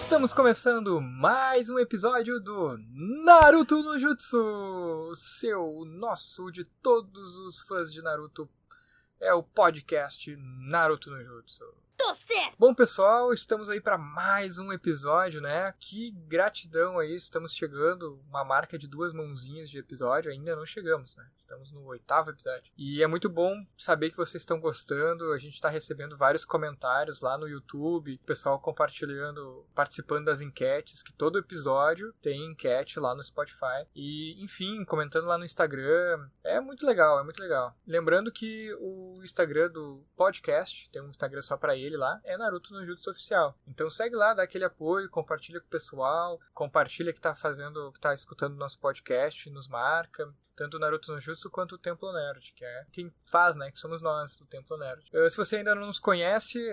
Estamos começando mais um episódio do Naruto no Jutsu, nosso de todos os fãs de Naruto, é o podcast Naruto no Jutsu. Tô certo! Bom, pessoal, estamos aí para mais um episódio, né? Que gratidão aí, estamos chegando, uma marca de 2 mãozinhas de episódio, ainda não chegamos, né? Estamos no 8º episódio. E é muito bom saber que vocês estão gostando, a gente está recebendo vários comentários lá no YouTube, o pessoal compartilhando, participando das enquetes, que todo episódio tem enquete lá no Spotify. E, enfim, comentando lá no Instagram, é muito legal, é muito legal. Lembrando que o Instagram do podcast, tem um Instagram só para ele lá, é Naruto no Jutsu Oficial. Então segue lá, dá aquele apoio, compartilha com o pessoal, compartilha que tá escutando nosso podcast, nos marca, tanto o Naruto no Jutsu quanto o Templo Nerd, que é quem faz, né, que somos nós, o Templo Nerd. Se você ainda não nos conhece,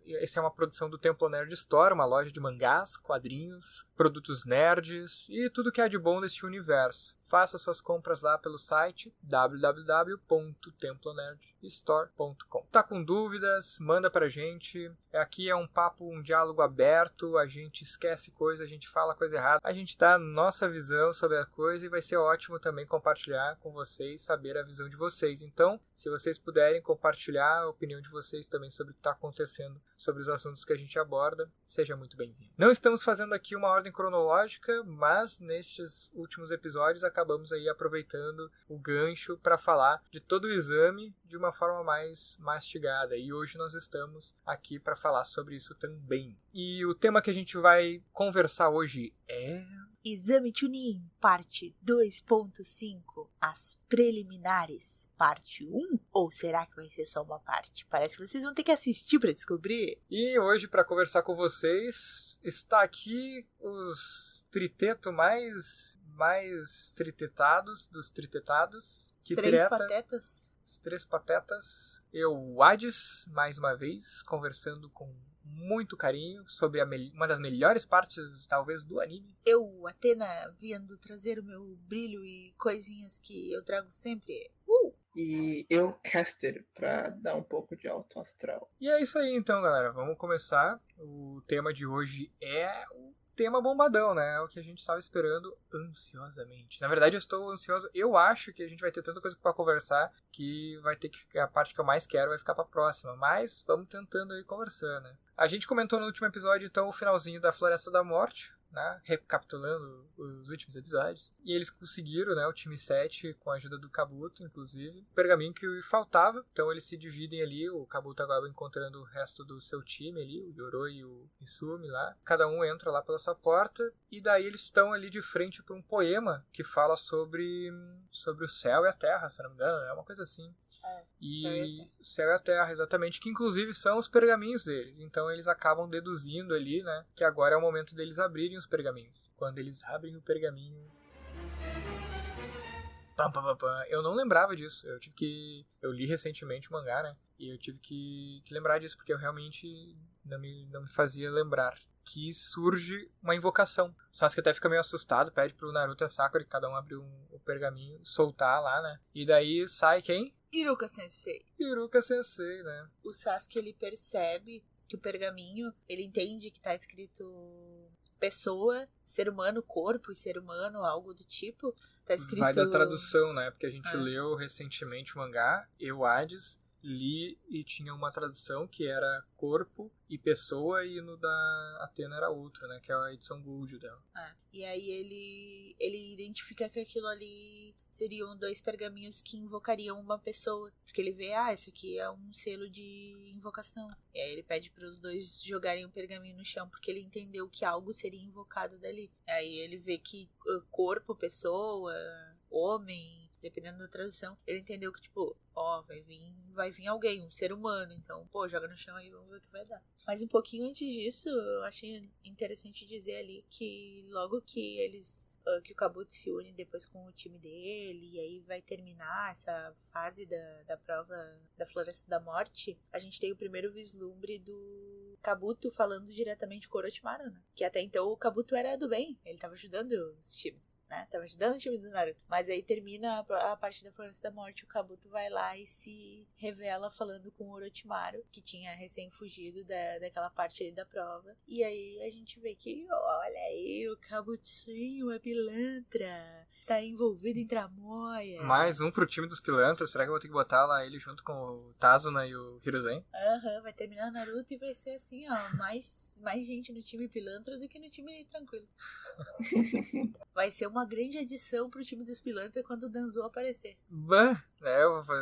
essa é uma produção do Templo Nerd Store, uma loja de mangás, quadrinhos, produtos nerds e tudo que há de bom deste universo. Faça suas compras lá pelo site www.templonerdstore.com. Tá com dúvidas? Manda pra gente. Aqui é um papo, um diálogo aberto, a gente esquece coisa, a gente fala coisa errada, a gente dá a nossa visão sobre a coisa e vai ser ótimo também compartilhar com vocês, saber a visão de vocês. Então, se vocês puderem compartilhar a opinião de vocês também sobre o que está acontecendo, sobre os assuntos que a gente aborda, seja muito bem-vindo. Não estamos fazendo aqui uma ordem cronológica, mas nestes últimos episódios acabamos aí aproveitando o gancho para falar de todo o exame de uma forma mais mastigada. E hoje nós estamos aqui para falar sobre isso também. E o tema que a gente vai conversar hoje é... Exame Chunin, parte 2.5, as preliminares, parte 1? Ou será que vai ser só uma parte? Parece que vocês vão ter que assistir para descobrir. E hoje, para conversar com vocês, está aqui os tritetos mais tritetados dos tritetados. Que três patetas. Os 3 patetas. Eu, o Hades, mais uma vez, conversando com muito carinho sobre uma das melhores partes, talvez, do anime. Eu, Athena, vindo trazer o meu brilho e coisinhas que eu trago sempre. E eu, Caster, pra dar um pouco de alto astral. E é isso aí, então, galera. Vamos começar. O tema de hoje é o tema bombadão, né? É o que a gente estava esperando ansiosamente. Na verdade, eu estou ansioso. Eu acho que a gente vai ter tanta coisa para conversar que vai ter que ficar, a parte que eu mais quero vai ficar para próxima. Mas vamos tentando aí conversar, né? A gente comentou no último episódio, então, o finalzinho da Floresta da Morte, né? Recapitulando os últimos episódios. E eles conseguiram, né? O time 7, com a ajuda do Kabuto, inclusive, o pergaminho que faltava. Então eles se dividem ali. O Kabuto acaba encontrando o resto do seu time ali, o Yoroi e o Isumi lá. Cada um entra lá pela sua porta. E daí eles estão ali de frente para um poema que fala sobre o céu e a terra, se não me engano. É uma coisa assim. E céu e a terra, exatamente, que inclusive são os pergaminhos deles. Então eles acabam deduzindo ali, né, que agora é o momento deles abrirem os pergaminhos. Quando eles abrem o pergaminho... Pam, pam, pam, pam. Eu não lembrava disso. Eu li recentemente o mangá, né, e eu tive que lembrar disso, porque eu realmente não me fazia lembrar. Que surge uma invocação. O Sasuke até fica meio assustado, pede pro Naruto e a Sakura que cada um abre o pergaminho, soltar lá, né, e daí sai quem? Iruka Sensei. Iruka Sensei, né? O Sasuke, ele percebe que o pergaminho, ele entende que tá escrito pessoa, ser humano, corpo e ser humano, algo do tipo. Tá escrito... Vai da tradução, né? Porque a gente leu recentemente o mangá, eu, Hades, li e tinha uma tradução que era corpo e pessoa, e no da Athena era outro, né? Que é a edição Gold dela. E aí ele identifica que aquilo ali seriam 2 pergaminhos que invocariam uma pessoa. Porque ele vê, isso aqui é um selo de invocação. E aí ele pede para os 2 jogarem o pergaminho no chão, porque ele entendeu que algo seria invocado dali. Aí ele vê que corpo, pessoa, homem, dependendo da tradução, ele entendeu que, tipo, vai vir alguém, um ser humano, então, joga no chão aí, vamos ver o que vai dar. Mas um pouquinho antes disso, eu achei interessante dizer ali que logo que eles que o Kabuto se une depois com o time dele, e aí vai terminar essa fase da prova da Floresta da Morte, a gente tem o primeiro vislumbre do Kabuto falando diretamente com o Orochimaru, né? Que até então o Kabuto era do bem, ele tava ajudando os times, né? Tava ajudando o time do Naruto. Mas aí termina a parte da Floresta da Morte, o Kabuto vai lá e se revela falando com o Orochimaru, que tinha recém fugido daquela parte aí da prova. E aí a gente vê que, olha aí, o Kabutinho é pilantra, tá envolvido em tramóia. Mais um pro time dos pilantras. Será que eu vou ter que botar lá ele junto com o Tazuna e o Hiruzen? Vai terminar Naruto e vai ser assim, ó, mais gente no time pilantra do que no time tranquilo. Vai ser uma grande adição pro time dos pilantras quando o Danzo aparecer. Eu vou...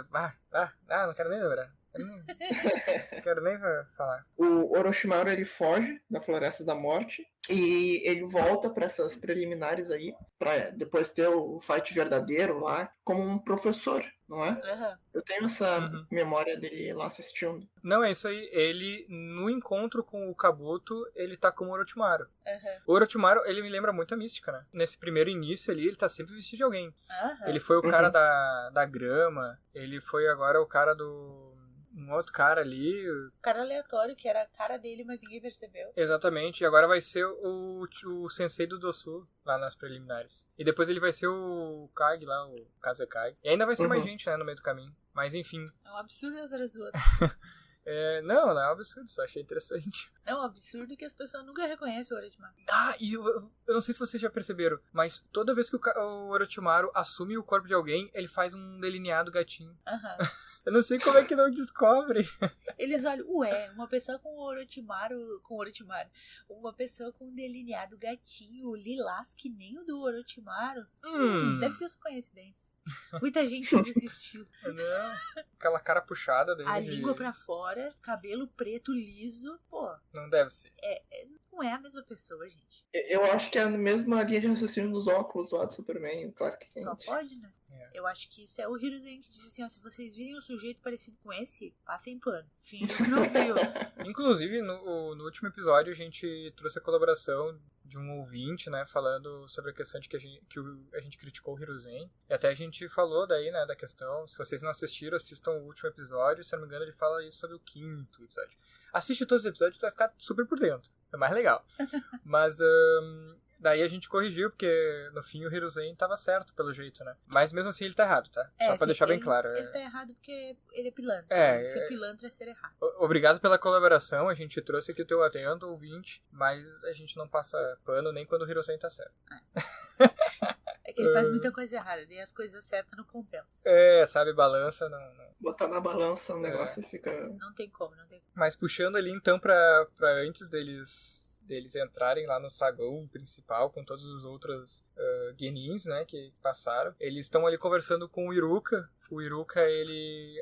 não quero nem lembrar. Não quero nem falar. O Orochimaru, ele foge da Floresta da Morte e ele volta para essas preliminares aí, para depois ter o fight verdadeiro lá, como um professor, não é? Uhum. Eu tenho essa memória dele lá assistindo. Não, é isso aí. Ele, no encontro com o Kabuto, ele tá como o Orochimaru. Uhum. O Orochimaru, ele me lembra muito a Mística, né? Nesse primeiro início ali, ele tá sempre vestido de alguém. Uhum. Ele foi o cara da grama, ele foi agora o cara do... Um outro cara ali. O cara aleatório, que era a cara dele, mas ninguém percebeu. Exatamente, e agora vai ser o sensei do Dosu, lá nas preliminares. E depois ele vai ser o Kage lá, o Kazekage. E ainda vai ser mais gente, né, no meio do caminho. Mas enfim. É um absurdo atrás do outro. Não é um absurdo, só achei interessante. É um absurdo que as pessoas nunca reconhecem o Orochimaru. E eu não sei se vocês já perceberam, mas toda vez que o Orochimaru assume o corpo de alguém, ele faz um delineado gatinho. Eu não sei como é que não descobre. Eles olham, uma pessoa com o Orochimaru, uma pessoa com um delineado gatinho, lilás, que nem o do Orochimaru. Deve ser sua coincidência. Muita gente usa esse estilo. Não, aquela cara puxada dele. A língua pra fora, cabelo preto liso. Pô. Não deve ser. Não é a mesma pessoa, gente. Eu acho que é a mesma linha de raciocínio dos óculos lá do Superman, claro que Só pode, né? É. Eu acho que isso é o Hiruzen que disse assim, ó, se vocês virem um sujeito parecido com esse, passem pano. Finge que não viu. Inclusive, no último episódio, a gente trouxe a colaboração de um ouvinte, né, falando sobre a questão de que a gente criticou o Hiruzen. E até a gente falou daí, né, da questão, se vocês não assistiram, assistam o último episódio, se eu não me engano ele fala isso sobre o 5º episódio. Assiste todos os episódios, tu vai ficar super por dentro, é mais legal. Mas daí a gente corrigiu, porque no fim o Hiruzen tava certo, pelo jeito, né. Mas mesmo assim ele tá errado, tá? Só pra deixar bem claro. Ele tá errado porque ele é pilantra. Ser pilantra é ser errado. Obrigado pela colaboração, a gente trouxe aqui o teu atento, ouvinte, mas a gente não passa pano nem quando o Hiruzen tá certo. É que ele faz muita coisa errada, e as coisas certas não compensam. Sabe, balança, não. Botar na balança o negócio fica... Não tem como. Mas puxando ali então pra antes deles entrarem lá no saguão principal com todos os outros genins, né, que passaram. Eles estão ali conversando com o Iruka. O Iruka, ele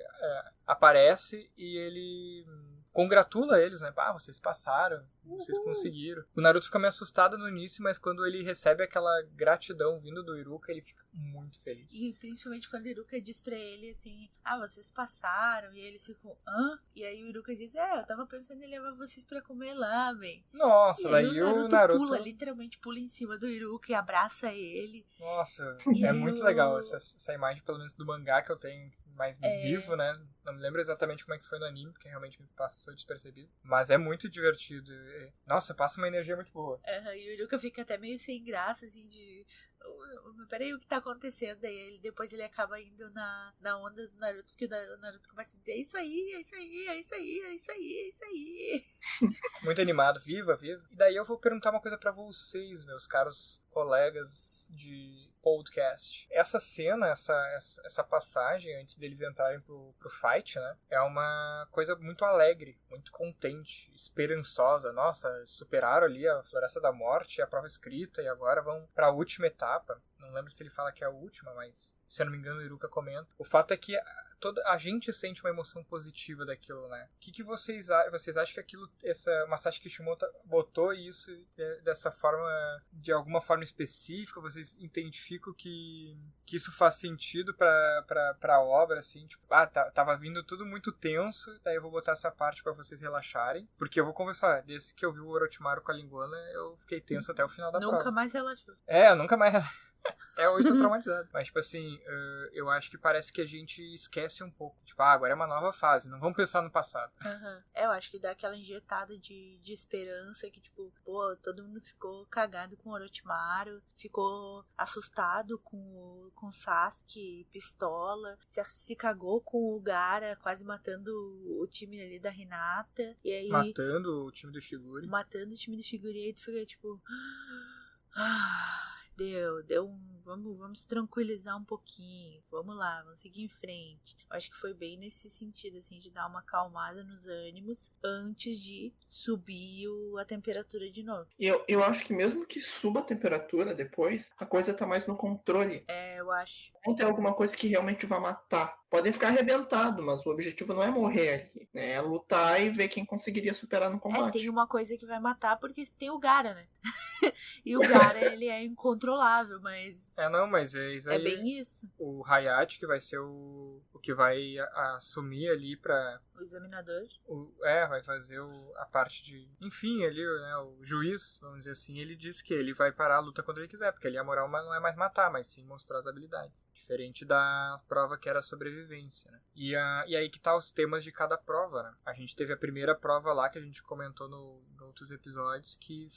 aparece e ele congratula eles, né? Vocês passaram, vocês conseguiram. O Naruto fica meio assustado no início, mas quando ele recebe aquela gratidão vindo do Iruka, ele fica muito feliz. E principalmente quando o Iruka diz pra ele assim, vocês passaram, e eles ficam, E aí o Iruka diz, eu tava pensando em levar vocês pra comer lamen. Nossa, daí o Naruto literalmente pula em cima do Iruka e abraça ele. Nossa, muito legal essa imagem, pelo menos do mangá que eu tenho mais vivo, né? Não me lembro exatamente como é que foi no anime, porque realmente me passou despercebido. Mas é muito divertido. Nossa, passa uma energia muito boa. E o Iruka fica até meio sem graça, assim, de... Peraí, o que tá acontecendo? Daí depois ele acaba indo na onda do Naruto, porque o Naruto começa a dizer, é isso aí, é isso aí, é isso aí, é isso aí, é isso aí. Muito animado, viva. E daí eu vou perguntar uma coisa pra vocês, meus caros colegas de podcast. Essa cena, essa passagem antes deles entrarem pro fight, né? É uma coisa muito alegre, muito contente, esperançosa. Nossa, superaram ali a Floresta da Morte, a prova escrita, e agora vão pra última etapa. Não lembro se ele fala que é a última, mas se eu não me engano o Iruka comenta. O fato é que a gente sente uma emoção positiva daquilo, né? O que vocês acham que aquilo, Masashi Kishimoto botou isso dessa forma, de alguma forma específica? Vocês identificam que isso faz sentido pra obra, assim? Tipo, tava vindo tudo muito tenso, daí eu vou botar essa parte pra vocês relaxarem, porque eu vou conversar, desde que eu vi o Orochimaru com a linguana, eu fiquei tenso até o final da prova. Nunca mais relaxou. Eu nunca mais... Hoje eu tô traumatizado. Mas, tipo assim, eu acho que parece que a gente esquece um pouco. Tipo, agora é uma nova fase, não vamos pensar no passado. Uhum. Eu acho que dá aquela injetada de esperança que, tipo, pô, todo mundo ficou cagado com o Orochimaru, ficou assustado com o Sasuke, pistola, se cagou com o Gaara, quase matando o time ali da Hinata. E aí, matando o time do Shigure. Matando o time do Shigure, e aí tu fica, tipo... Vamos se tranquilizar um pouquinho, vamos lá, vamos seguir em frente. Eu acho que foi bem nesse sentido, assim, de dar uma acalmada nos ânimos antes de subir a temperatura de novo. E eu acho que mesmo que suba a temperatura depois, a coisa tá mais no controle. Eu acho. Não tem alguma coisa que realmente vai matar. Podem ficar arrebentados, mas o objetivo não é morrer aqui, né? É lutar e ver quem conseguiria superar no combate. Tem uma coisa que vai matar porque tem o Gaara, né? E o Gaara, ele é incontrolável, mas... mas é isso aí. É bem isso. O Hayate, que vai ser o que vai assumir ali pra... O examinador. Vai fazer a parte de... Enfim, ali, né, o juiz, vamos dizer assim, ele disse que ele vai parar a luta quando ele quiser, porque ali a moral não é mais matar, mas sim mostrar as habilidades. Diferente da prova que era a sobrevivência, né? E aí que tá os temas de cada prova, né? A gente teve a primeira prova lá, que a gente comentou no outros episódios, que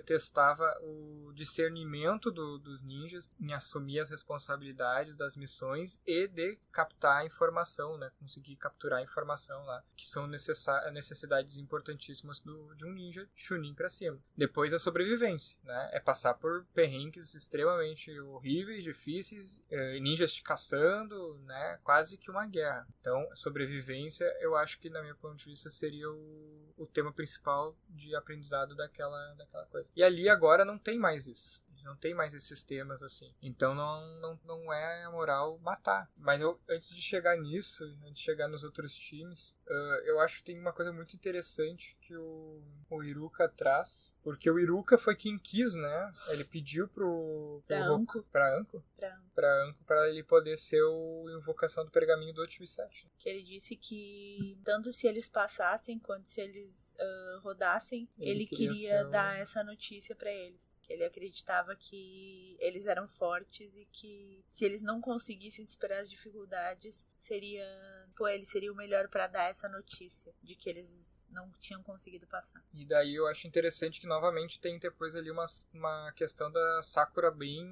testava o discernimento dos ninjas em assumir as responsabilidades das missões e de captar a informação, né? Conseguir capturar a informação lá, que são necessidades importantíssimas de um ninja Chunin pra cima. Depois a sobrevivência, né? É passar por perrengues extremamente horríveis, difíceis, ninjas te caçando, né? Quase que uma guerra. Então, sobrevivência, eu acho que, na minha ponto de vista, seria o tema principal de aprendizado daquela coisa. E ali agora não tem mais isso. Não tem mais esses temas assim. Então não é a moral matar. Mas antes de chegar nisso, antes de chegar nos outros times, eu acho que tem uma coisa muito interessante que o Iruka traz. Porque o Iruka foi quem quis, né? Ele pediu pra Anko para ele poder ser o Invocação do Pergaminho do Ultimate 7. Que ele disse que tanto se eles passassem quanto se eles rodassem, ele queria dar essa notícia pra eles. Que ele acreditava que eles eram fortes e que se eles não conseguissem superar as dificuldades, ele seria o melhor pra dar essa notícia de que eles não tinham conseguido passar. E daí eu acho interessante que novamente tem depois ali uma questão da Sakura bem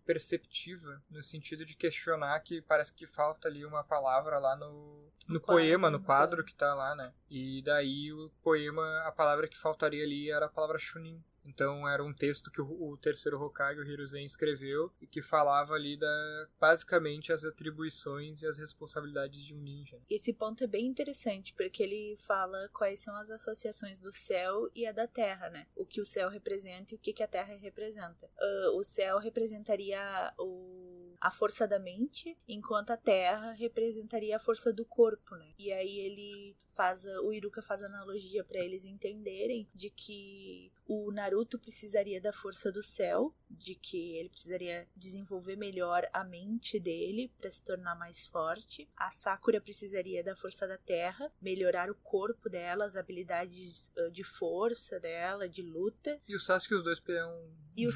perceptiva, no sentido de questionar que parece que falta ali uma palavra lá no poema, no quadro que tá lá, né? E daí o poema, a palavra que faltaria ali era a palavra Chunin. Então era um texto que o terceiro Hokage, o Hiruzen, escreveu e que falava ali basicamente as atribuições e as responsabilidades de um ninja. Esse ponto é bem interessante, porque ele fala quais são as associações do céu e a da terra, né? O que o céu representa e o que a terra representa. O céu representaria a força da mente, enquanto a terra representaria a força do corpo, né? E aí o Iruka faz analogia para eles entenderem de que o Naruto precisaria da força do céu, de que ele precisaria desenvolver melhor a mente dele para se tornar mais forte. A Sakura precisaria da força da terra, melhorar o corpo dela, as habilidades de força dela, de luta. E o Sasuke, os dois podiam... E o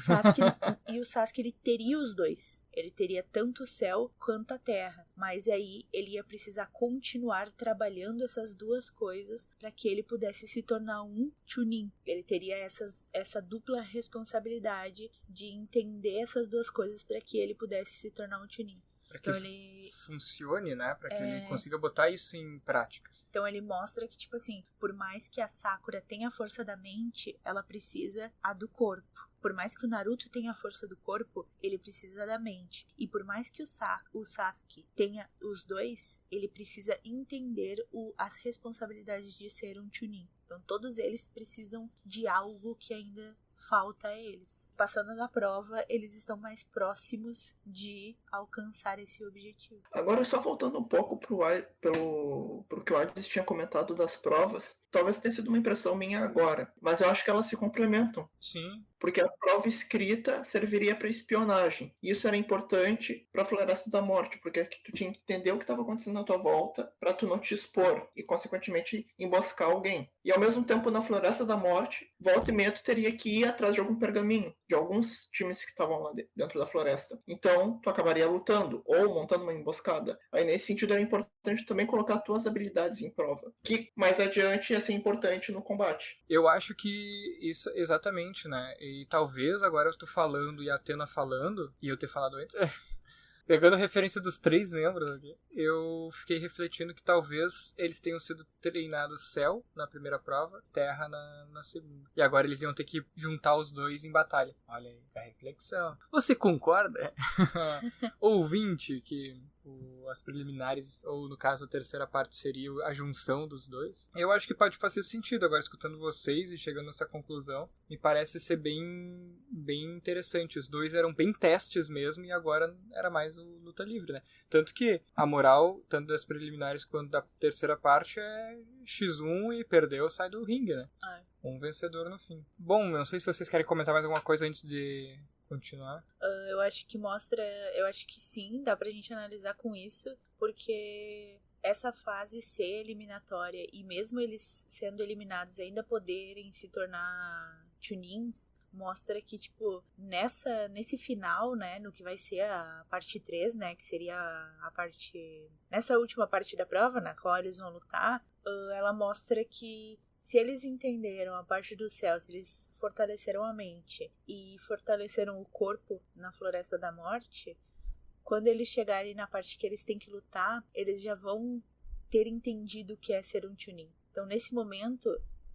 Sasuke ele teria os dois. Ele teria tanto o céu quanto a terra. Mas aí ele ia precisar continuar trabalhando essas duas coisas para que ele pudesse se tornar um Chunin. Ele teria essa dupla responsabilidade de entender essas duas coisas para que ele pudesse se tornar um Chunin. Para que isso funcione, né? Para que ele consiga botar isso em prática. Então ele mostra que, tipo assim, por mais que a Sakura tenha a força da mente, ela precisa a do corpo. Por mais que o Naruto tenha a força do corpo, ele precisa da mente. E por mais que o Sasuke tenha os dois, ele precisa entender as responsabilidades de ser um Chunin. Então todos eles precisam de algo que ainda falta a eles. Passando na prova, eles estão mais próximos de alcançar esse objetivo. Agora, só voltando um pouco pro que o Hades tinha comentado das provas, talvez tenha sido uma impressão minha agora, mas eu acho que elas se complementam. Sim. Porque a prova escrita serviria para espionagem. E isso era importante para a Floresta da Morte, porque tu tinha que entender o que estava acontecendo na tua volta para tu não te expor e, consequentemente, emboscar alguém. E, ao mesmo tempo, na Floresta da Morte, volta e meia tu teria que ir atrás de algum pergaminho, de alguns times que estavam lá dentro da floresta. Então, tu acabaria lutando ou montando uma emboscada. Aí, nesse sentido, era importante também colocar tuas habilidades em prova, que mais adiante ia ser importante no combate. Eu acho que isso, exatamente, né? E talvez agora eu tô falando e a Athena falando, e eu ter falado antes, pegando a referência dos 3 membros aqui, eu fiquei refletindo que talvez eles tenham sido treinados céu na primeira prova, terra na segunda. E agora eles iam ter que juntar os dois em batalha. Olha aí, a reflexão. Você concorda? Ouvinte, que as preliminares, ou no caso a terceira parte seria a junção dos dois. Eu acho que pode fazer sentido agora escutando vocês e chegando nessa conclusão. Me parece ser bem interessante. Os dois eram bem testes mesmo e agora era mais o luta livre, né? Tanto que a moral, tanto das preliminares quanto da terceira parte, é X1 e perdeu, sai do ringue, né? Um vencedor no fim. Bom, não sei se vocês querem comentar mais alguma coisa antes de continuar. Eu acho que eu acho que sim, dá pra gente analisar com isso, porque essa fase ser eliminatória e mesmo eles sendo eliminados ainda poderem se tornar Chunins, mostra que, tipo, nesse final, né, no que vai ser a parte 3, né, que seria a parte... Nessa última parte da prova, na qual eles vão lutar, ela mostra que se eles entenderam a parte do céu, se eles fortaleceram a mente e fortaleceram o corpo na Floresta da Morte, quando eles chegarem na parte que eles têm que lutar, eles já vão ter entendido o que é ser um Chunin. Então, nesse momento,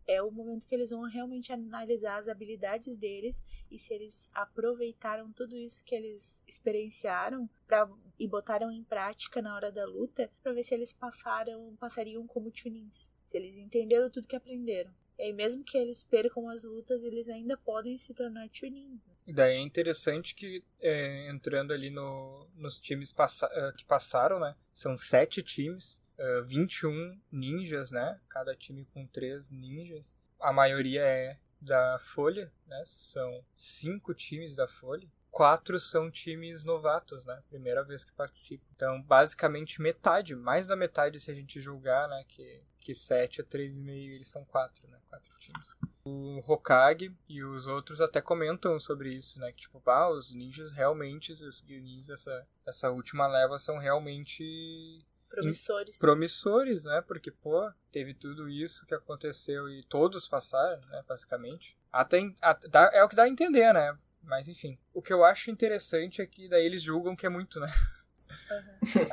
é o momento que eles vão realmente analisar as habilidades deles e se eles aproveitaram tudo isso que eles experienciaram e botaram em prática na hora da luta, para ver se eles passariam como Chunins, se eles entenderam tudo que aprenderam. E aí, mesmo que eles percam as lutas, eles ainda podem se tornar Chunins. Né? E daí é interessante que, entrando ali nos times que passaram, né? São 7 times, 21 ninjas, né? Cada time com 3 ninjas. A maioria é da Folha, né? São 5 times da Folha. 4 são times novatos, né? Primeira vez que participam. Então, basicamente metade, mais da metade se a gente julgar, né? Que 7 a 3,5, eles são 4, né? 4 times. O Hokage e os outros até comentam sobre isso, né? Que tipo, os ninjas realmente, os ninjas dessa última leva são realmente... promissores, né? Porque, teve tudo isso que aconteceu e todos passaram, né? Basicamente. É o que dá a entender, né? Mas, enfim. O que eu acho interessante é que daí eles julgam que é muito, né? Uhum.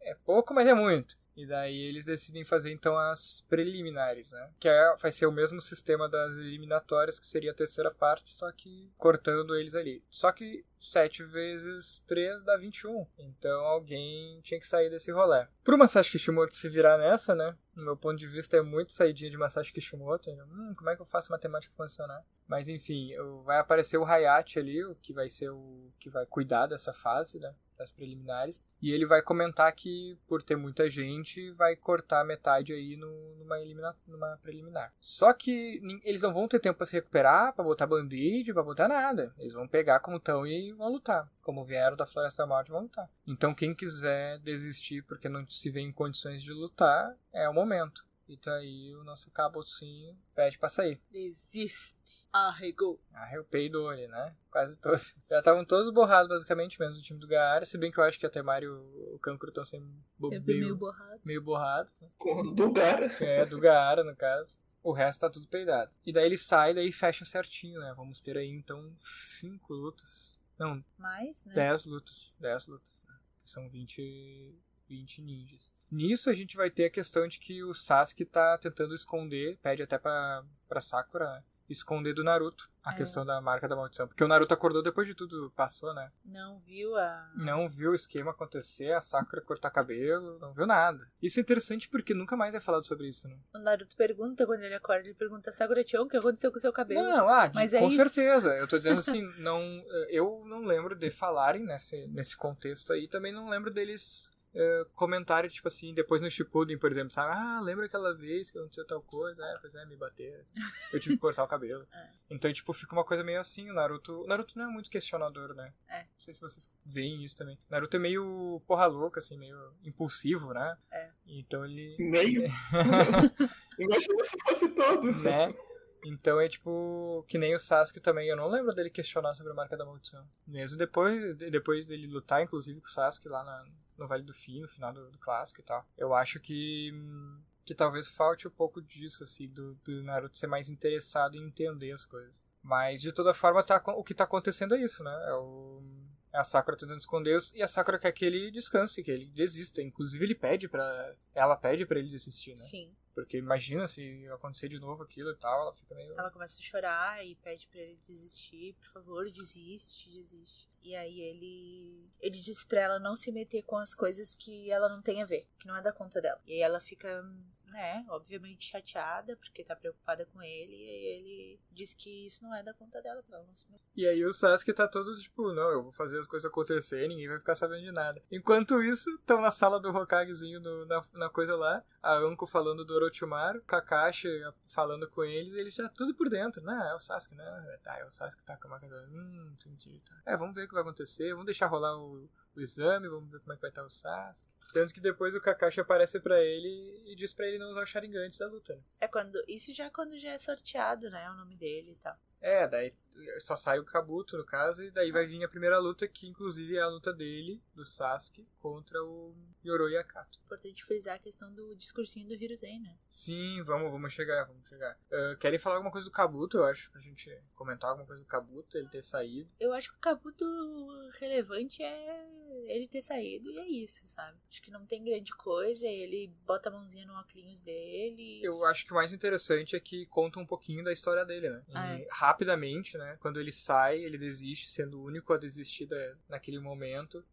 É pouco, mas é muito. E daí eles decidem fazer, então, as preliminares, né? Que vai ser o mesmo sistema das eliminatórias, que seria a terceira parte, só que cortando eles ali. Só que 7 vezes 3 dá 21. Então alguém tinha que sair desse rolê. Pro Masashi Kishimoto se virar nessa, né? No meu ponto de vista é muito saidinha de Masashi Kishimoto. Como é que eu faço matemática funcionar? Mas enfim, vai aparecer o Hayate ali, o que vai ser o que vai cuidar dessa fase, né? Das preliminares, e ele vai comentar que por ter muita gente vai cortar metade aí numa preliminar. Só que eles não vão ter tempo para se recuperar, para botar band-aid, para botar nada. Eles vão pegar como estão e vão lutar. Como vieram da Floresta da Morte, vão lutar. Então quem quiser desistir porque não se vê em condições de lutar, é o momento. E tá aí o nosso cabocinho pede pra sair. Desiste. Arregou. Peidou ali, né? Quase todos. Já estavam todos borrados, basicamente, menos o time do Gaara. Se bem que eu acho que a Temari e o Kankuro estão sempre meio borrados. Né? Do Gaara. Do Gaara, no caso. O resto tá tudo peidado. E daí ele sai, daí fecha certinho, né? Vamos ter aí, então, 5 lutas. Não. Mais, né? 10 lutas. 10 lutas, né? Que são 20 ninjas. Nisso a gente vai ter a questão de que o Sasuke tá tentando esconder, pede até pra Sakura esconder do Naruto a questão da marca da maldição. Porque o Naruto acordou depois de tudo passou, né? Não viu Não viu o esquema acontecer, a Sakura cortar cabelo, não viu nada. Isso é interessante porque nunca mais é falado sobre isso, né? O Naruto pergunta, quando ele acorda, ele pergunta: Sakura-chan, o que aconteceu com o seu cabelo? Não, Mas com isso. certeza. Eu tô dizendo assim, eu não lembro de falarem nesse contexto aí. Também não lembro deles comentário, tipo assim, depois no Shippuden, por exemplo, sabe? Lembra aquela vez que aconteceu tal coisa? Pois é, me bateram. Eu tive que cortar o cabelo. Então, tipo, fica uma coisa meio assim, o Naruto não é muito questionador, né? Não sei se vocês veem isso também. O Naruto é meio porra louca, assim, meio impulsivo, né? Então ele... Meio? Imagina se fosse todo. Né? Então é tipo, que nem o Sasuke também, eu não lembro dele questionar sobre a marca da maldição. Mesmo depois dele lutar, inclusive, com o Sasuke lá no Vale do Fim, no final do clássico e tal. Eu acho que talvez falte um pouco disso, assim, do Naruto ser mais interessado em entender as coisas. Mas, de toda forma, o que tá acontecendo é isso, né? É a Sakura tentando esconder e a Sakura quer que ele descanse, que ele desista. Inclusive, ela pede pra ele desistir, né? Sim. Porque imagina se acontecer de novo aquilo e tal, ela fica meio... Ela começa a chorar e pede pra ele desistir. Por favor, desiste. E aí ele diz pra ela não se meter com as coisas que ela não tem a ver, que não é da conta dela. E aí ela fica, obviamente chateada, porque tá preocupada com ele. E aí ele diz que isso não é da conta dela, pra ela não se meter. E aí o Sasuke tá todo tipo, não, eu vou fazer as coisas acontecer, ninguém vai ficar sabendo de nada. Enquanto isso, estão na sala do Hokagezinho, na coisa lá, a Anko falando do Orochimaru, Kakashi falando com eles, e eles já tudo por dentro, né? É o Sasuke, né? É o Sasuke tá com a marca da... entendi, tá. Vamos ver o que vai acontecer, vamos deixar rolar o exame, vamos ver como é que vai estar o Sasuke. Tanto que depois o Kakashi aparece pra ele e diz pra ele não usar o Sharingan antes da luta, né? Isso já quando já é sorteado, né? O nome dele e tal. Daí só sai o Kabuto, no caso, e daí vai vir a primeira luta, que inclusive é a luta dele, do Sasuke, contra o Yoroi Akato. Importante frisar a questão do discursinho do Hiruzen, né? Sim, vamos chegar. Querem falar alguma coisa do Kabuto, eu acho, pra gente comentar alguma coisa do Kabuto, ele ter saído? Eu acho que o Kabuto relevante é ele ter saído e é isso, sabe? Acho que não tem grande coisa, ele bota a mãozinha no óculos dele. Eu acho que o mais interessante é que conta um pouquinho da história dele, né? Rapidamente, né? Quando ele sai, ele desiste, sendo o único a desistir naquele momento.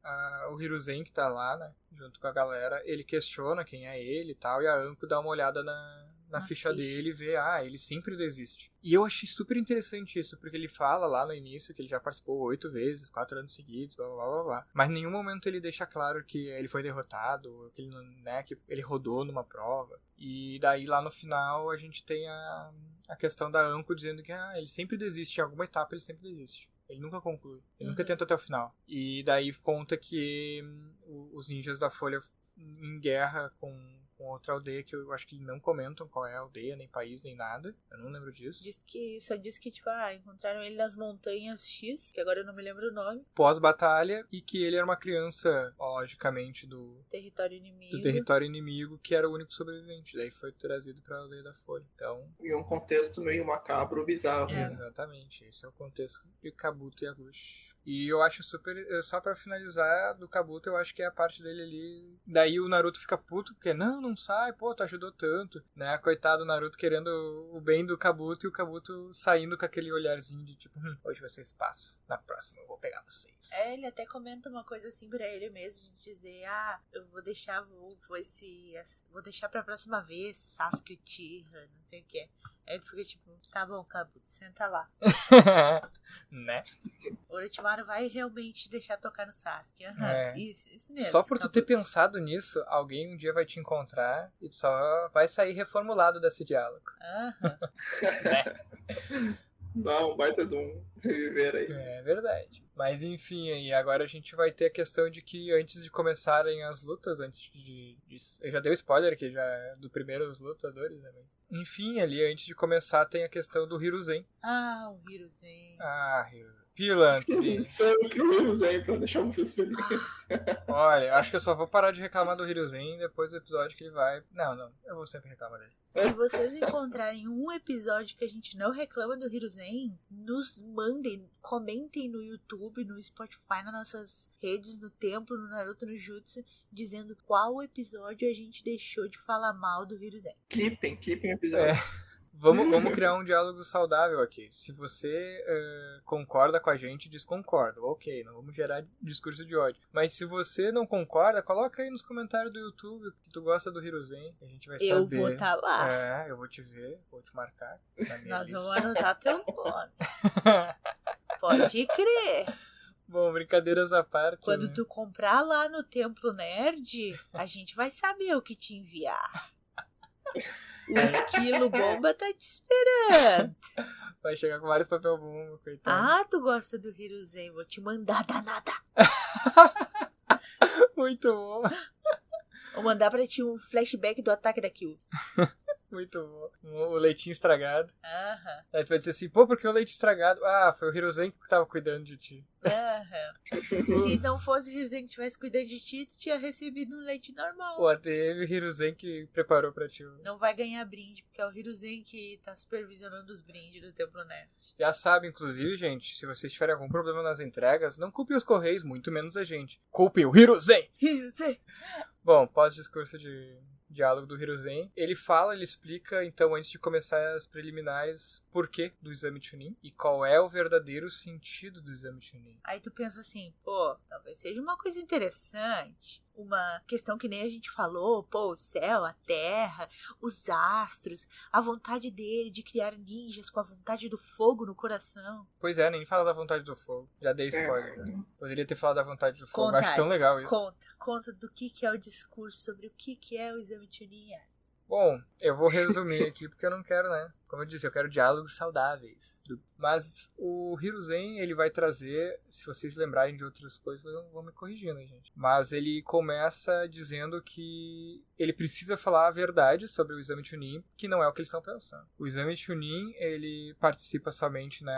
O Hiruzen, que tá lá, né? Junto com a galera, ele questiona quem é ele e tal, e a Anko dá uma olhada na ficha dele e vê, ele sempre desiste. E eu achei super interessante isso, porque ele fala lá no início que ele já participou 8 vezes, 4 anos seguidos, blá blá blá blá. Mas em nenhum momento ele deixa claro que ele foi derrotado, que ele, né, que ele rodou numa prova. E daí lá no final a gente tem a questão da Anko dizendo que ele sempre desiste, em alguma etapa ele sempre desiste. Ele nunca conclui, ele nunca tenta até o final. E daí conta que os ninjas da Folha em guerra com outra aldeia, que eu acho que não comentam qual é a aldeia, nem país, nem nada. Eu não lembro disso. Só diz que, tipo, encontraram ele nas montanhas X, que agora eu não me lembro o nome. Pós-batalha, e que ele era uma criança, logicamente, do território inimigo, que era o único sobrevivente. Daí foi trazido pra aldeia da Folha. Então... E um contexto meio macabro, bizarro. Exatamente. Esse é o contexto de Kabuto e Agushi. E eu acho super... Só pra finalizar, do Kabuto, eu acho que é a parte dele ali... Daí o Naruto fica puto, porque não sai, tu ajudou tanto, né? Coitado do Naruto querendo o bem do Kabuto e o Kabuto saindo com aquele olharzinho de tipo, hoje vai ser espaço, na próxima eu vou pegar vocês. Ele até comenta uma coisa assim pra ele mesmo, de dizer, eu vou deixar, vou deixar pra próxima vez, Sasuke Uchiha, não sei o que. Aí ele fica tipo, tá bom, Kabuto, senta lá. Né? O Orochimaru vai realmente deixar tocar no Sasuke. Isso mesmo. Só por tu ter pensado nisso, alguém um dia vai te encontrar e tu só vai sair reformulado desse diálogo. Né? Dá um baita de um reviver aí. É verdade. Mas enfim, aí agora a gente vai ter a questão de que antes de começarem as lutas, eu já dei o spoiler aqui já do primeiro os lutadores, né? Mas, enfim, ali antes de começar tem a questão do Hiruzen. O Hiruzen. Hiruzen. Pilantra. Sabe que o Hiruzen pra deixar vocês felizes. Olha, acho que eu só vou parar de reclamar do Hiruzen depois do episódio que ele vai... Não, eu vou sempre reclamar dele. Se vocês encontrarem um episódio que a gente não reclama do Hiruzen, nos mandem, comentem no YouTube, no Spotify, nas nossas redes, no Templo, no Naruto, no Jutsu, dizendo qual episódio a gente deixou de falar mal do Hiruzen. Clipem o episódio. Vamos criar um diálogo saudável aqui. Se você concorda com a gente, desconcorda. Ok, não vamos gerar discurso de ódio. Mas se você não concorda, coloca aí nos comentários do YouTube que tu gosta do Hiruzen. A gente vai saber. Eu vou estar lá. É, eu vou te ver, vou te marcar na minha Nós lista. vamos anotar teu nome. Pode crer. Bom, brincadeiras à parte. Quando né? tu comprar lá no Templo Nerd, a gente vai saber o que te enviar. O esquilo bomba tá te esperando. Vai chegar com vários papel bomba, coitado. Ah, tu gosta do Hiruzen? Vou te mandar danada. Muito bom. Vou mandar pra ti um flashback do ataque da Kill. Muito bom. O leitinho estragado. Aham. Aí tu vai dizer assim, pô, por que o leite estragado? Ah, foi o Hiruzen que tava cuidando de ti. Aham. Se não fosse o Hiruzen que tivesse cuidando de ti, tu tinha recebido um leite normal. Ou até o Hiruzen que preparou pra ti. Não vai ganhar brinde, porque é o Hiruzen que tá supervisionando os brindes do Templo Nerd. Já sabe, inclusive, gente, se vocês tiverem algum problema nas entregas, não culpem os Correios, muito menos a gente. Culpem o Hiruzen! Hiruzen! Bom, pós-discurso de diálogo do Hiruzen, ele explica, então, antes de começar as preliminares, por que do exame Chunin e qual é o verdadeiro sentido do exame Chunin. Aí tu pensa assim, pô, talvez seja uma coisa interessante, uma questão que nem a gente falou, pô, o céu, a terra, os astros, a vontade dele de criar ninjas com a vontade do fogo no coração. Pois é, nem fala da vontade do fogo. Já dei spoiler. Poderia ter falado da vontade do fogo. Conta, Acho tão legal isso. Conta do que é o discurso sobre o que é o exame Chunin. Bom, eu vou resumir aqui porque eu não quero, né? Como eu disse, eu quero diálogos saudáveis. Mas o Hiruzen, ele vai trazer, se vocês lembrarem de outras coisas, vão me corrigindo, gente. Mas ele começa dizendo que ele precisa falar a verdade sobre o exame Chunin, que não é o que eles estão pensando. O exame Chunin, ele participa somente, né?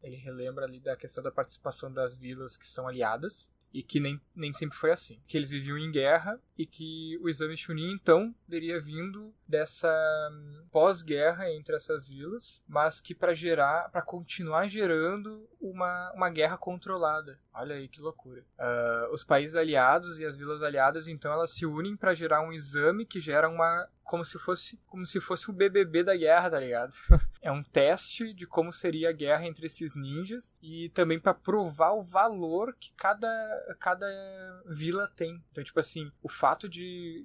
Ele relembra ali da questão da participação das vilas que são aliadas. E que nem sempre foi assim. Que eles viviam em guerra e que o exame Chunin, então, teria vindo dessa pós-guerra entre essas vilas, mas que para continuar gerando uma guerra controlada. Olha aí que loucura. Os países aliados e as vilas aliadas, então, elas se unem para gerar um exame que gera como se fosse o BBB da guerra, tá ligado? É um teste de como seria a guerra entre esses ninjas e também para provar o valor que cada vila tem. Então, tipo assim, o fato de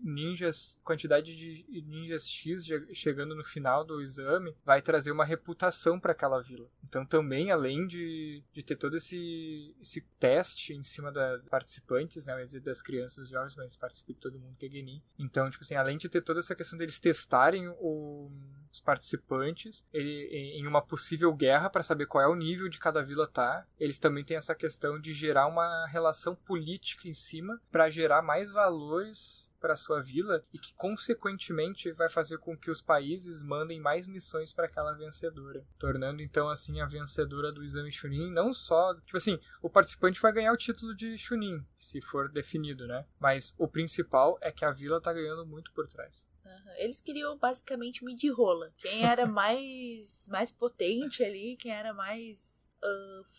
quantidade de ninjas X chegando no final do exame vai trazer uma reputação para aquela vila. Então, também, além de ter todo esse teste em cima das participantes, né, das crianças, dos jovens, mas participa de todo mundo que é Genin. Então, tipo assim, além de ter toda essa questão deles testarem os participantes em uma possível guerra para saber qual é o nível de cada vila tá, eles também têm essa questão de gerar uma relação política em cima para gerar mais valores para sua vila e que consequentemente vai fazer com que os países mandem mais missões para aquela vencedora, tornando então assim a vencedora do exame Chunin não só, tipo assim, o participante vai ganhar o título de Chunin, se for definido, né? Mas o principal é que a vila tá ganhando muito por trás. Eles queriam basicamente uma rola. Quem era mais potente ali, quem era mais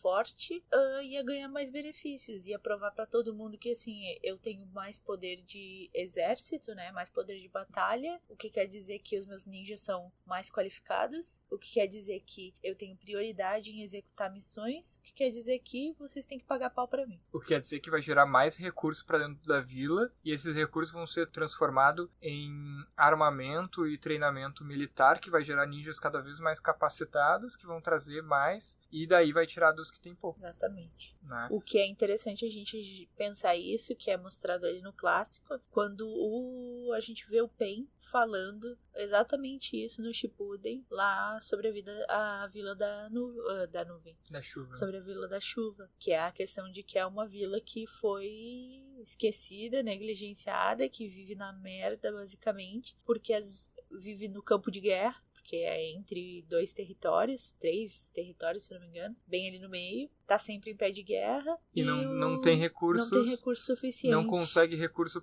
forte, ia ganhar mais benefícios, ia provar pra todo mundo que assim, eu tenho mais poder de exército, né, mais poder de batalha, o que quer dizer que os meus ninjas são mais qualificados, o que quer dizer que eu tenho prioridade em executar missões, o que quer dizer que vocês têm que pagar pau pra mim. O que quer dizer que vai gerar mais recursos pra dentro da vila e esses recursos vão ser transformados em armamento e treinamento militar que vai gerar ninjas cada vez mais capacitados, que vão trazer mais e daí vai tirar dos que tem pouco. Exatamente. Né? O que é interessante a gente pensar isso, que é mostrado ali no clássico, quando a gente vê o Pain falando exatamente isso no Shippuden, lá sobre a vila da nuvem. Da chuva. Sobre a vila da chuva, que é a questão de que é uma vila que foi esquecida, negligenciada, que vive na merda, basicamente, porque vive no campo de guerra, que é entre 3 territórios, se eu não me engano, bem ali no meio, tá sempre em pé de guerra. E não tem recursos. Não tem recurso suficiente. Não consegue recurso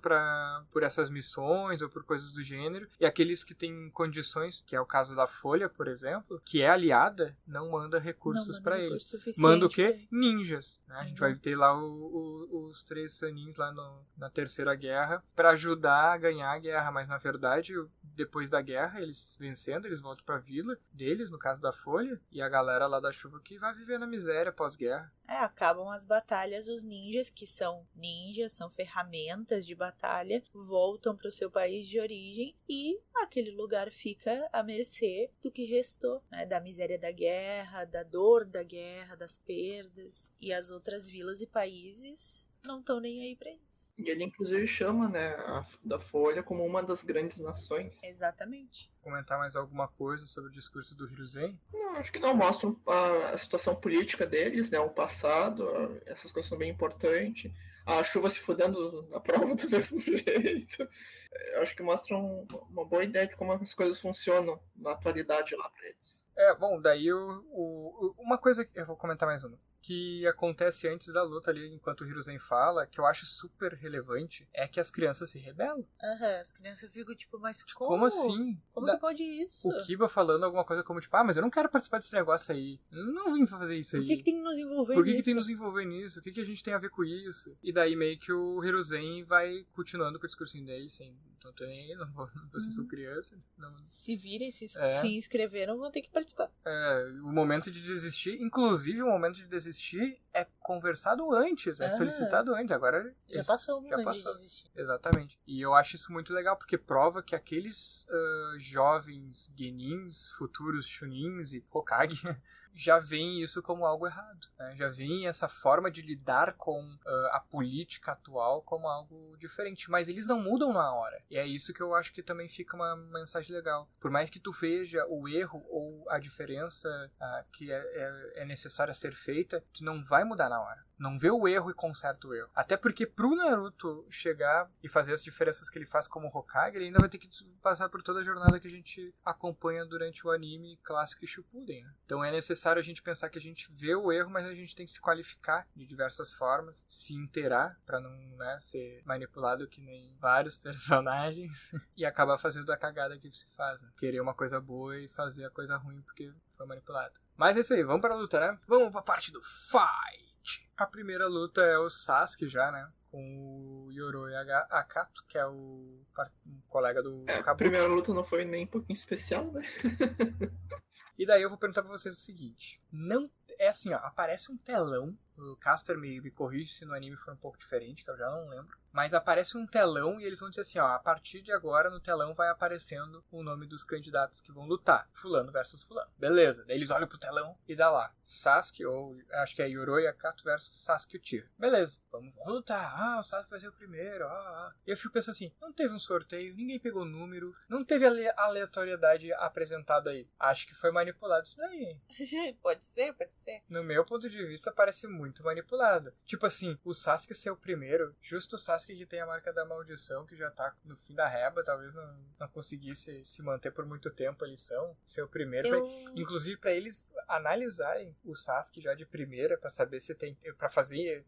por essas missões ou por coisas do gênero. E aqueles que têm condições, que é o caso da Folha, por exemplo, que é aliada, não manda recursos pra eles. Manda o quê? Ninjas. Né? A gente vai ter lá os 3 Sanins lá na Terceira Guerra pra ajudar a ganhar a guerra. Mas, na verdade, depois da guerra, eles vencendo, eles voltam pra vila deles, no caso da Folha, e a galera lá da Chuva que vai viver na miséria pós-guerra. Acabam as batalhas, os ninjas, que são ninjas, são ferramentas de batalha, voltam para o seu país de origem e aquele lugar fica à mercê do que restou, né? Da miséria da guerra, da dor da guerra, das perdas, e as outras vilas e países não estão nem aí pra isso. E ele inclusive chama, né, da Folha como uma das grandes nações. Exatamente. Comentar mais alguma coisa sobre o discurso do Hiruzen? Não, acho que não mostram a situação política deles, né, o passado, essas coisas são bem importantes. A Chuva se fudendo na prova do mesmo jeito. Eu acho que mostram uma boa ideia de como as coisas funcionam na atualidade lá pra eles. Bom, daí uma coisa que eu vou comentar mais uma. Que acontece antes da luta ali, enquanto o Hiruzen fala, que eu acho super relevante, é que as crianças se rebelam. As crianças ficam tipo, mas como? Como assim? Como que pode isso? O Kiba falando alguma coisa como tipo, mas eu não quero participar desse negócio aí. Eu não vim fazer isso aí. Por que tem que nos envolver nisso? Por que tem que nos envolver nisso? O que a gente tem a ver com isso? E daí meio que o Hiruzen vai continuando com o discursinho dele, sem... Então também, vocês são crianças. Não... Se virem, se inscreveram, vão ter que participar. O momento de desistir, inclusive o momento de desistir é conversado antes, é solicitado antes. Agora já passou o momento de desistir. Exatamente. E eu acho isso muito legal, porque prova que aqueles jovens genins, futuros chunins e Hokage... já veem isso como algo errado, né? Já veem essa forma de lidar com a política atual como algo diferente, mas eles não mudam na hora, e é isso que eu acho que também fica uma mensagem legal. Por mais que tu veja o erro ou a diferença que é necessária ser feita, tu não vai mudar na hora. Não vê o erro e conserta o erro. Até porque pro Naruto chegar e fazer as diferenças que ele faz como Hokage, ele ainda vai ter que passar por toda a jornada que a gente acompanha durante o anime clássico e Shippuden, né? Então é necessário a gente pensar que a gente vê o erro, mas a gente tem que se qualificar de diversas formas, se inteirar pra não, né, ser manipulado que nem vários personagens e acabar fazendo a cagada que se faz, né? Querer uma coisa boa e fazer a coisa ruim porque foi manipulado. Mas é isso aí, vamos pra luta, né? Vamos pra parte do fight! A primeira luta é o Sasuke já, né? Com o Yoroi Akato, que é o colega do Kabuto. A primeira luta não foi nem um pouquinho especial, né? E daí eu vou perguntar pra vocês o seguinte. Não, é assim, ó, aparece um telão. O Caster me corrige se no anime for um pouco diferente, que eu já não lembro. Mas aparece um telão e eles vão dizer assim, ó, a partir de agora no telão vai aparecendo o nome dos candidatos que vão lutar. Fulano versus fulano. Beleza. Daí eles olham pro telão e dá lá. Sasuke, ou acho que é Yoroi Akato versus Sasuke Uchiha. Beleza. Vamos lutar. O Sasuke vai ser o primeiro. E eu fico pensando assim, não teve um sorteio, ninguém pegou número, não teve aleatoriedade apresentada aí. Acho que foi manipulado isso daí. Pode ser. No meu ponto de vista, parece muito manipulado. Tipo assim, o Sasuke ser o primeiro, justo o Sasuke que tem a marca da maldição, que já tá no fim da reba, talvez não conseguisse se manter por muito tempo a lição, ser o primeiro. Inclusive pra eles analisarem o Sasuke já de primeira, pra saber se tem pra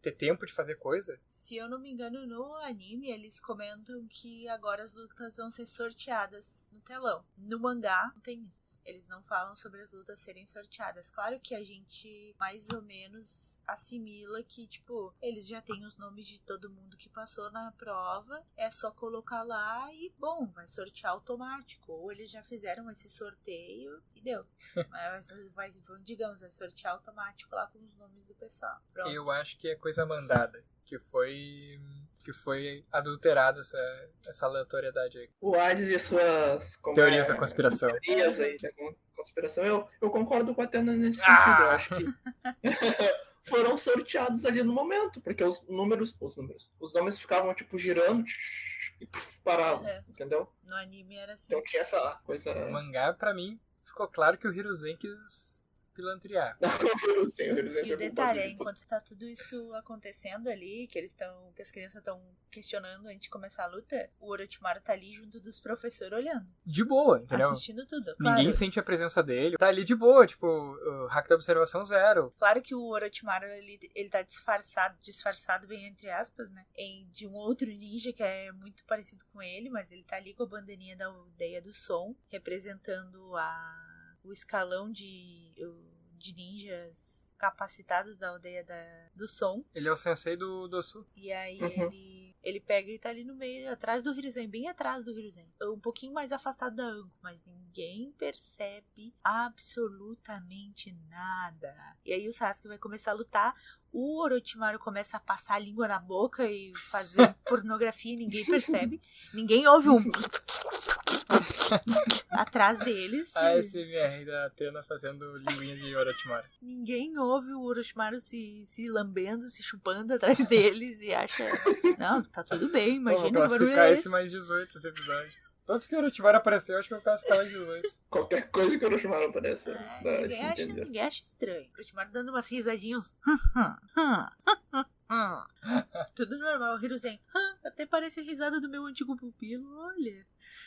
ter tempo de fazer coisa. Se eu não me engano, no anime eles comentam que agora as lutas vão ser sorteadas no telão. No mangá não tem isso. Eles não falam sobre as lutas serem sorteadas. Claro que a gente mais ou menos assimila que, tipo, eles já têm os nomes de todo mundo que passou na prova, é só colocar lá e, bom, vai sortear automático. Ou eles já fizeram esse sorteio e deu. Mas digamos, vai sortear automático lá com os nomes do pessoal. Pronto. Eu acho que é coisa mandada, que foi adulterada essa aleatoriedade aí. O Hades e suas teorias da conspiração. Teorias aí da conspiração. Eu concordo com a Atena nesse sentido. Eu acho que foram sorteados ali no momento, porque os nomes ficavam tipo girando e paravam, entendeu? No anime era assim. Então tinha essa coisa. No mangá, pra mim, ficou claro que o Hiruzen quis pilantriar. O Hiruzen E é o detalhe é, culpado de tudo. enquanto tá tudo isso acontecendo ali, que as crianças estão questionando antes de começar a luta, o Orochimaru tá ali junto dos professores olhando, De boa, entendeu? assistindo tudo. Ninguém Claro, sente a presença dele. Tá ali de boa, tipo, o hack da observação zero. claro que o Orochimaru, ele tá disfarçado bem entre aspas, né? De um outro ninja que é muito parecido com ele, mas ele tá ali com a bandaninha da aldeia do som, representando o escalão de ninjas capacitados da aldeia do som. Ele é o sensei do Dosu. E aí ele pega e tá ali no meio, atrás do Hiruzen, bem atrás do Hiruzen. Um pouquinho mais afastado da Anko, mas ninguém percebe absolutamente nada. E aí o Sasuke vai começar a lutar. O Orochimaru começa a passar a língua na boca e fazer pornografia e ninguém percebe. Ninguém ouve um atrás deles. A ASMR da Atena fazendo linguinha de Orochimaru. Ninguém ouve o Orochimaru se lambendo, se chupando atrás deles e acha... Não, tá tudo bem, Vou imagina que barulho classificar é esse esse. mais 18, esse episódio. Todos que o Orochimaru apareceu, acho que eu vou classificar mais 18. Qualquer coisa que o Orochimaru aparece. Ninguém acha estranho. O Orochimaru dando umas risadinhas. Tudo normal. O Hiruzen, até parece a risada do meu antigo pupilo, olha.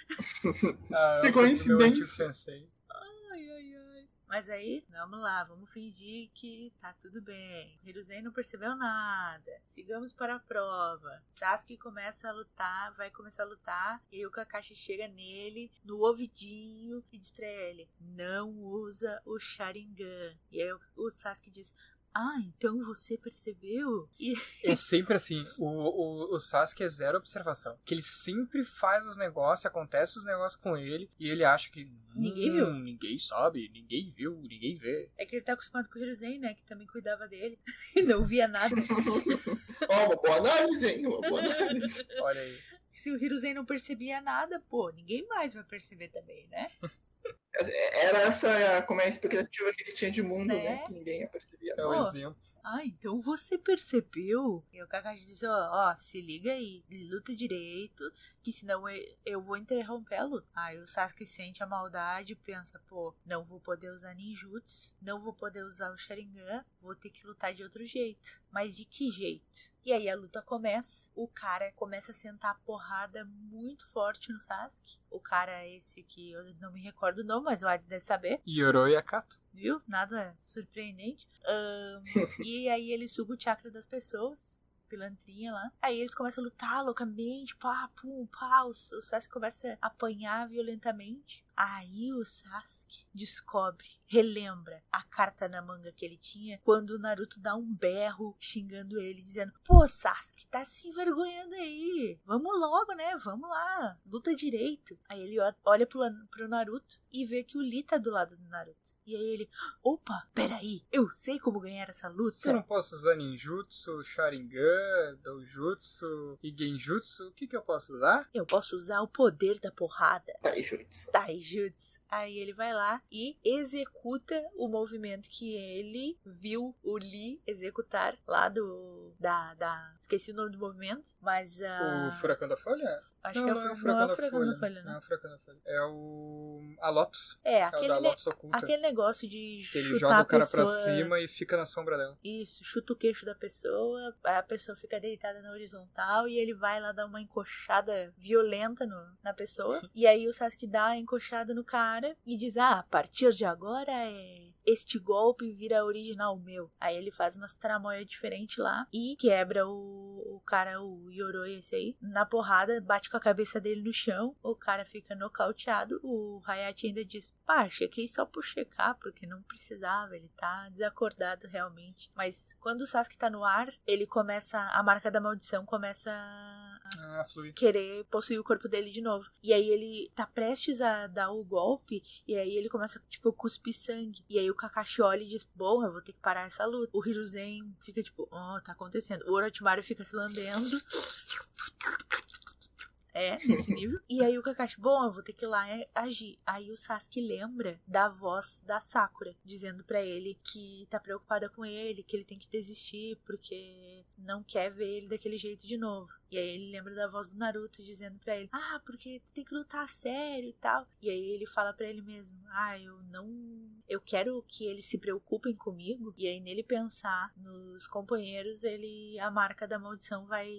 Que Meu coincidência. antigo sensei. Ai, ai, ai. Mas aí, vamos lá, vamos fingir que tá tudo bem. O Hiruzen não percebeu nada. Sigamos para a prova. Sasuke começa a lutar, vai começar a lutar, e aí o Kakashi chega nele, no ouvidinho, e diz pra ele, não usa o Sharingan. E aí o Sasuke diz, então você percebeu? E É sempre assim, o Sasuke é zero observação. Que ele sempre faz os negócios, acontece os negócios com ele, e ele acha que Ninguém viu. Ninguém sabe, ninguém viu, ninguém vê. é que ele tá acostumado com o Hiruzen, né? Que também cuidava dele. E não via nada. Uma boa análise, hein? Uma boa análise. Olha aí. Se o Hiruzen não percebia nada, pô, ninguém mais vai perceber também, né? Era essa como é a expectativa que ele tinha de mundo, Né? né? Que ninguém percebia. É o Pô. exemplo. Então você percebeu? E o Kakashi diz, ó, se liga aí, luta direito, que senão eu vou interromper a luta. Aí o Sasuke sente a maldade e pensa, pô, não vou poder usar ninjutsu, não vou poder usar o Sharingan, vou ter que lutar de outro jeito. Mas de que jeito? E aí a luta começa, o cara começa a sentar a porrada muito forte no Sasuke. O cara esse que eu não me recordo o nome, mas o Adi deve saber. Yoroi Akato. Viu? Nada surpreendente. E aí ele suga o chakra das pessoas. Pilantrinha lá. Aí eles começam a lutar loucamente. Pá, pum, pá. O Sasuke começa a apanhar violentamente. Aí o Sasuke descobre, relembra a carta na manga que ele tinha quando o Naruto dá um berro xingando ele, dizendo, pô, Sasuke, tá se envergonhando aí. Vamos logo, né? Vamos lá. Luta direito. Aí ele olha pro Naruto e vê que o Lee tá do lado do Naruto. E aí ele, opa, peraí, eu sei como ganhar essa luta. Se eu não posso usar ninjutsu, Sharingan, Doujutsu e Genjutsu, o que eu posso usar? Eu posso usar o poder da porrada. Taijutsu. Taijutsu. Aí ele vai lá e executa o movimento que ele viu o Lee executar lá esqueci o nome do movimento, mas O Furacão da Folha? acho que é o Furacão da Folha, Não é né? o Furacão da Folha. É a Lotus. É, É o da Lotus oculta. aquele negócio de Que ele chutar joga a o cara pessoa. pra cima e fica na sombra dela. Isso, chuta o queixo da pessoa, a pessoa fica deitada na horizontal e ele vai lá dar uma encoxada violenta na pessoa. E aí o Sasuke dá a encoxada no cara e diz, a partir de agora este golpe vira original meu. Aí ele faz umas tramóias diferentes lá e quebra o cara, o Yoroi esse aí, na porrada, bate com a cabeça dele no chão, o cara fica nocauteado. O Hayate ainda diz, chequei só por checar, porque não precisava, ele tá desacordado realmente. Mas quando o Sasuke tá no ar, ele começa, a marca da maldição começa a Fluir. querer possuir o corpo dele de novo. E aí ele tá prestes a dar o golpe, e aí ele começa, tipo, cuspir sangue. E aí o Kakashi olha e diz, bom, eu vou ter que parar essa luta. O Hiruzen fica tipo, tá acontecendo. O Orochimaru fica se lambendo. Nesse nível. E aí o Kakashi, bom, eu vou ter que ir lá agir. Aí o Sasuke lembra da voz da Sakura, dizendo pra ele que tá preocupada com ele, que ele tem que desistir, porque não quer ver ele daquele jeito de novo. E aí ele lembra da voz do Naruto dizendo pra ele, porque tu tem que lutar a sério e tal. E aí ele fala pra ele mesmo, eu quero que eles se preocupem comigo. E aí nele pensar nos companheiros, a marca da maldição vai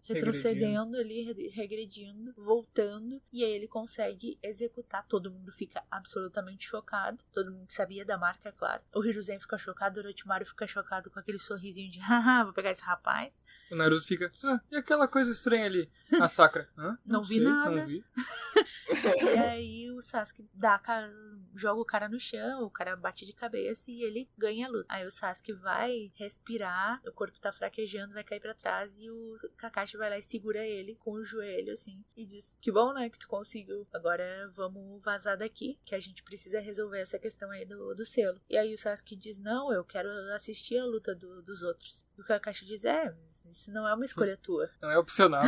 retrocedendo ali, regredindo, voltando. E aí ele consegue executar. Todo mundo fica absolutamente chocado. Todo mundo que sabia da marca, é claro. O Hiruzen fica chocado, o Orochimaru fica chocado com aquele sorrisinho de vou pegar esse rapaz. O Naruto fica, e aquela coisa estranha ali? A Sakura, não vi sei, nada. Não vi. E aí o Sasuke joga o cara no chão, o cara bate de cabeça e ele ganha a luta. Aí o Sasuke vai respirar, o corpo tá fraquejando, vai cair pra trás e o Kakashi vai lá e segura ele com o joelho, assim, e diz, que bom, né, que tu conseguiu. Agora vamos vazar daqui, que a gente precisa resolver essa questão aí do selo. E aí o Sasuke diz, não, eu quero assistir a luta dos outros. E o Kakashi diz, mas isso não é uma escolha tua. Não é opcional.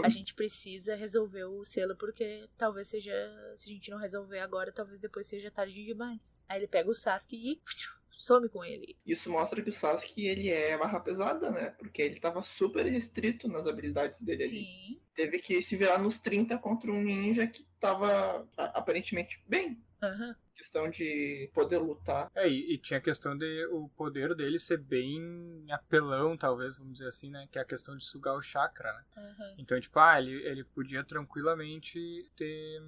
A gente precisa resolver o selo porque talvez seja, se a gente não resolver agora, talvez depois seja tarde demais. Aí ele pega o Sasuke e some com ele. Isso mostra que o Sasuke, ele é barra pesada, né? Porque ele tava super restrito nas habilidades dele ali. Sim. Teve que se virar nos 30 contra um ninja que tava aparentemente bem. Questão de poder lutar. E tinha a questão de o poder dele ser bem apelão, talvez, vamos dizer assim, né? Que é a questão de sugar o chakra, né? Então, tipo, ele podia tranquilamente ter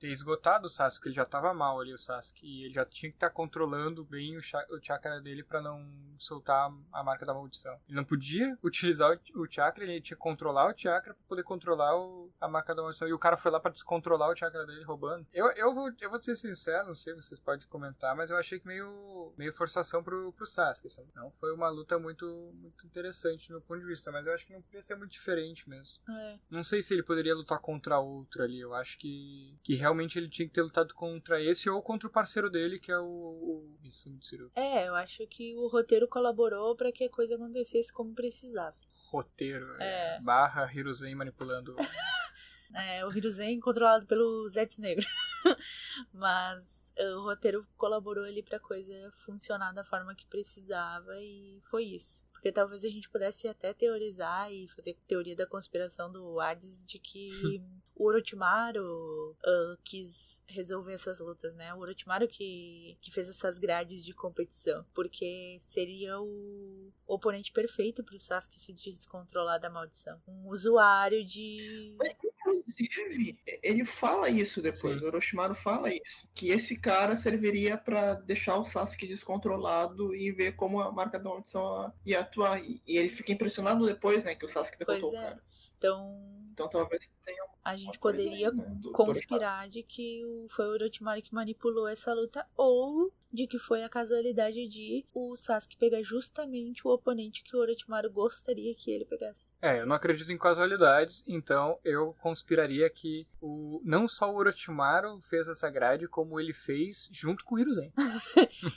esgotado o Sasuke, ele já tava mal ali, o Sasuke, e ele já tinha que estar controlando bem o chakra dele pra não soltar a marca da maldição. Ele não podia utilizar o chakra, ele tinha que controlar o chakra pra poder controlar a marca da maldição, e o cara foi lá pra descontrolar o chakra dele, roubando. Eu vou ser sincero, não sei, vocês podem comentar, mas eu achei que meio forçação pro Sasuke, sabe? Não foi uma luta muito, muito interessante do meu ponto de vista, mas eu acho que não podia ser muito diferente mesmo. Não sei se ele poderia lutar contra outro ali, eu acho que realmente ele tinha que ter lutado contra esse ou contra o parceiro dele, que é o Mitsuru. Eu acho que o roteiro colaborou pra que a coisa acontecesse como precisava. Roteiro, barra Hiruzen manipulando... o Hiruzen controlado pelo Zetsu Negro. Mas o roteiro colaborou ali pra coisa funcionar da forma que precisava e foi isso. Porque talvez a gente pudesse até teorizar e fazer teoria da conspiração do Hades de que o Orochimaru quis resolver essas lutas, né? O Orochimaru que fez essas grades de competição. Porque seria o oponente perfeito pro Sasuke se descontrolar da maldição. Um usuário de... Inclusive, ele fala isso depois, Sim. o Orochimaru fala isso, que esse cara serviria pra deixar o Sasuke descontrolado e ver como a marca da maldição ia atuar. E ele fica impressionado depois, né, que o Sasuke derrotou o cara. Então talvez tenha a gente poderia aí, né, conspirar de que foi o Orochimaru que manipulou essa luta ou de que foi a casualidade de o Sasuke pegar justamente o oponente que o Orochimaru gostaria que ele pegasse. Eu não acredito em casualidades, então eu conspiraria que não só o Orochimaru fez essa grade, como ele fez junto com o Hiruzen.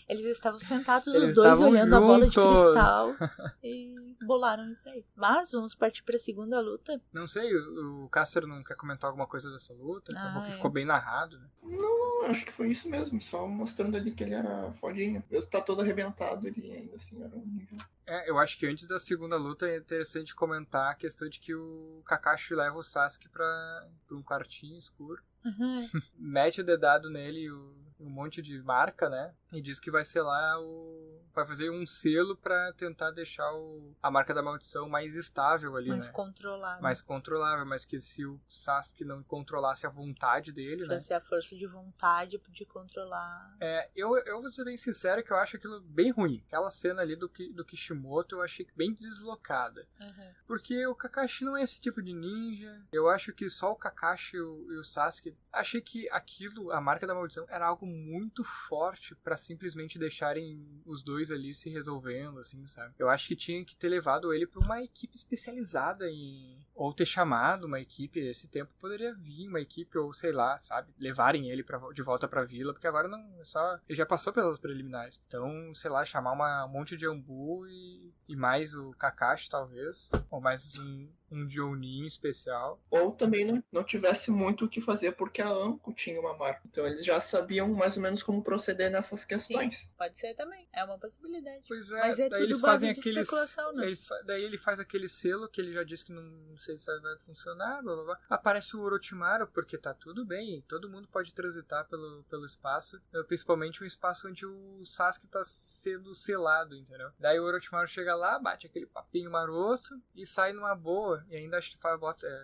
Eles estavam sentados Eles os dois estavam olhando a bola de juntos. cristal e bolaram isso aí. Mas vamos partir pra segunda luta. Não sei, o Caster não quer comentar alguma coisa dessa luta? Acabou que ficou bem narrado, né? Não, acho que foi isso mesmo, só mostrando ali que ele era fodinho. Ele tá todo arrebentado, ele ainda assim era um nível. Eu acho que antes da segunda luta é interessante comentar a questão de que o Kakashi leva o Sasuke pra um quartinho escuro. Mete o dedado nele um monte de marca, né? E diz que vai selar vai fazer um selo pra tentar deixar a marca da maldição mais estável ali, mais né? controlado. Mais controlável, mas que se o Sasuke não controlasse a vontade dele, né? Fosse a força de vontade de controlar. Eu vou ser bem sincero que eu acho aquilo bem ruim. Aquela cena ali do Kishimoto eu achei bem deslocada. Porque o Kakashi não é esse tipo de ninja. Eu acho que só o Kakashi e o Sasuke... Achei que aquilo, a marca da maldição, era algo muito forte pra simplesmente deixarem os dois ali se resolvendo, assim, sabe? Eu acho que tinha que ter levado ele pra uma equipe especializada ou ter chamado uma equipe. Esse tempo poderia vir uma equipe, ou sei lá, sabe? Levarem ele de volta pra vila, porque agora não é só... Ele já passou pelas preliminares. Então, sei lá, chamar um monte de Ambu e mais o Kakashi, talvez. Ou mais um Jounin especial. Ou também não tivesse muito o que fazer porque a Anko tinha uma marca. Então eles já sabiam mais ou menos como proceder nessas questões. Sim, pode ser também. É uma possibilidade. Pois mas é daí tudo eles base fazem de especulação, né? daí ele faz aquele selo que ele já disse que não sei se vai funcionar, blá, blá, blá. Aparece o Orochimaru, porque tá tudo bem, todo mundo pode transitar pelo espaço, principalmente o espaço onde o Sasuke tá sendo selado, entendeu? Daí o Orochimaru chega lá, bate aquele papinho maroto e sai numa boa, e ainda acho que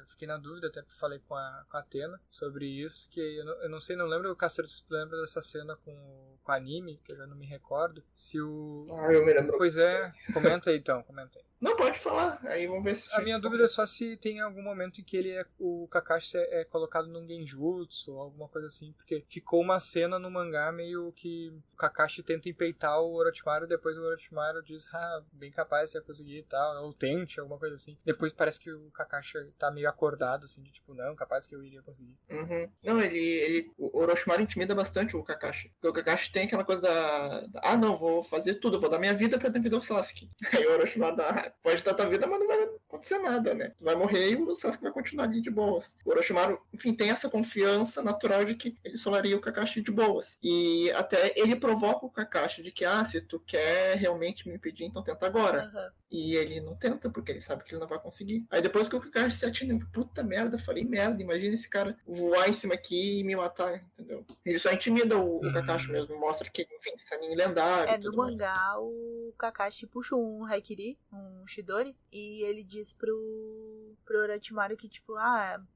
fiquei na dúvida, até falei com a Atena sobre isso, que eu não sei, não lembro, o Castro, se tu lembra dessa cena com o anime, que eu já não me recordo, se o... Eu me lembro. Pois é, comenta aí então, comenta aí. Não, pode falar, aí vamos ver se... A minha dúvida é só se tem algum momento em que o Kakashi é colocado num genjutsu ou alguma coisa assim, porque ficou uma cena no mangá meio que o Kakashi tenta empeitar o Orochimaru, depois o Orochimaru diz, bem capaz você ia conseguir e tal, ou tente, alguma coisa assim. Depois parece que o Kakashi tá meio acordado, assim, de tipo, não, capaz que eu iria conseguir. Uhum. Não, o Orochimaru intimida bastante o Kakashi, porque o Kakashi tem aquela coisa não, vou fazer tudo, vou dar minha vida pra ter vida ao Sasuke. Aí o Orochimaru pode dar tua vida, mas não vai acontecer nada, né? Tu vai morrer e o Sasuke vai continuar ali de boas. O Orochimaru, enfim, tem essa confiança natural de que ele solaria o Kakashi de boas. E até ele provoca o Kakashi de que, se tu quer realmente me impedir, então tenta agora. Uhum. E ele não tenta, porque ele sabe que ele não vai conseguir. Aí depois que o Kakashi se atina, puta merda, falei merda, imagina esse cara voar em cima aqui e me matar, entendeu? Ele só intimida o Kakashi mesmo, mostra que, enfim, Sannin lendário. No mangá, o Kakashi puxa um Haikiri, um Chidori, e ele diz pro Orochimaru que, tipo,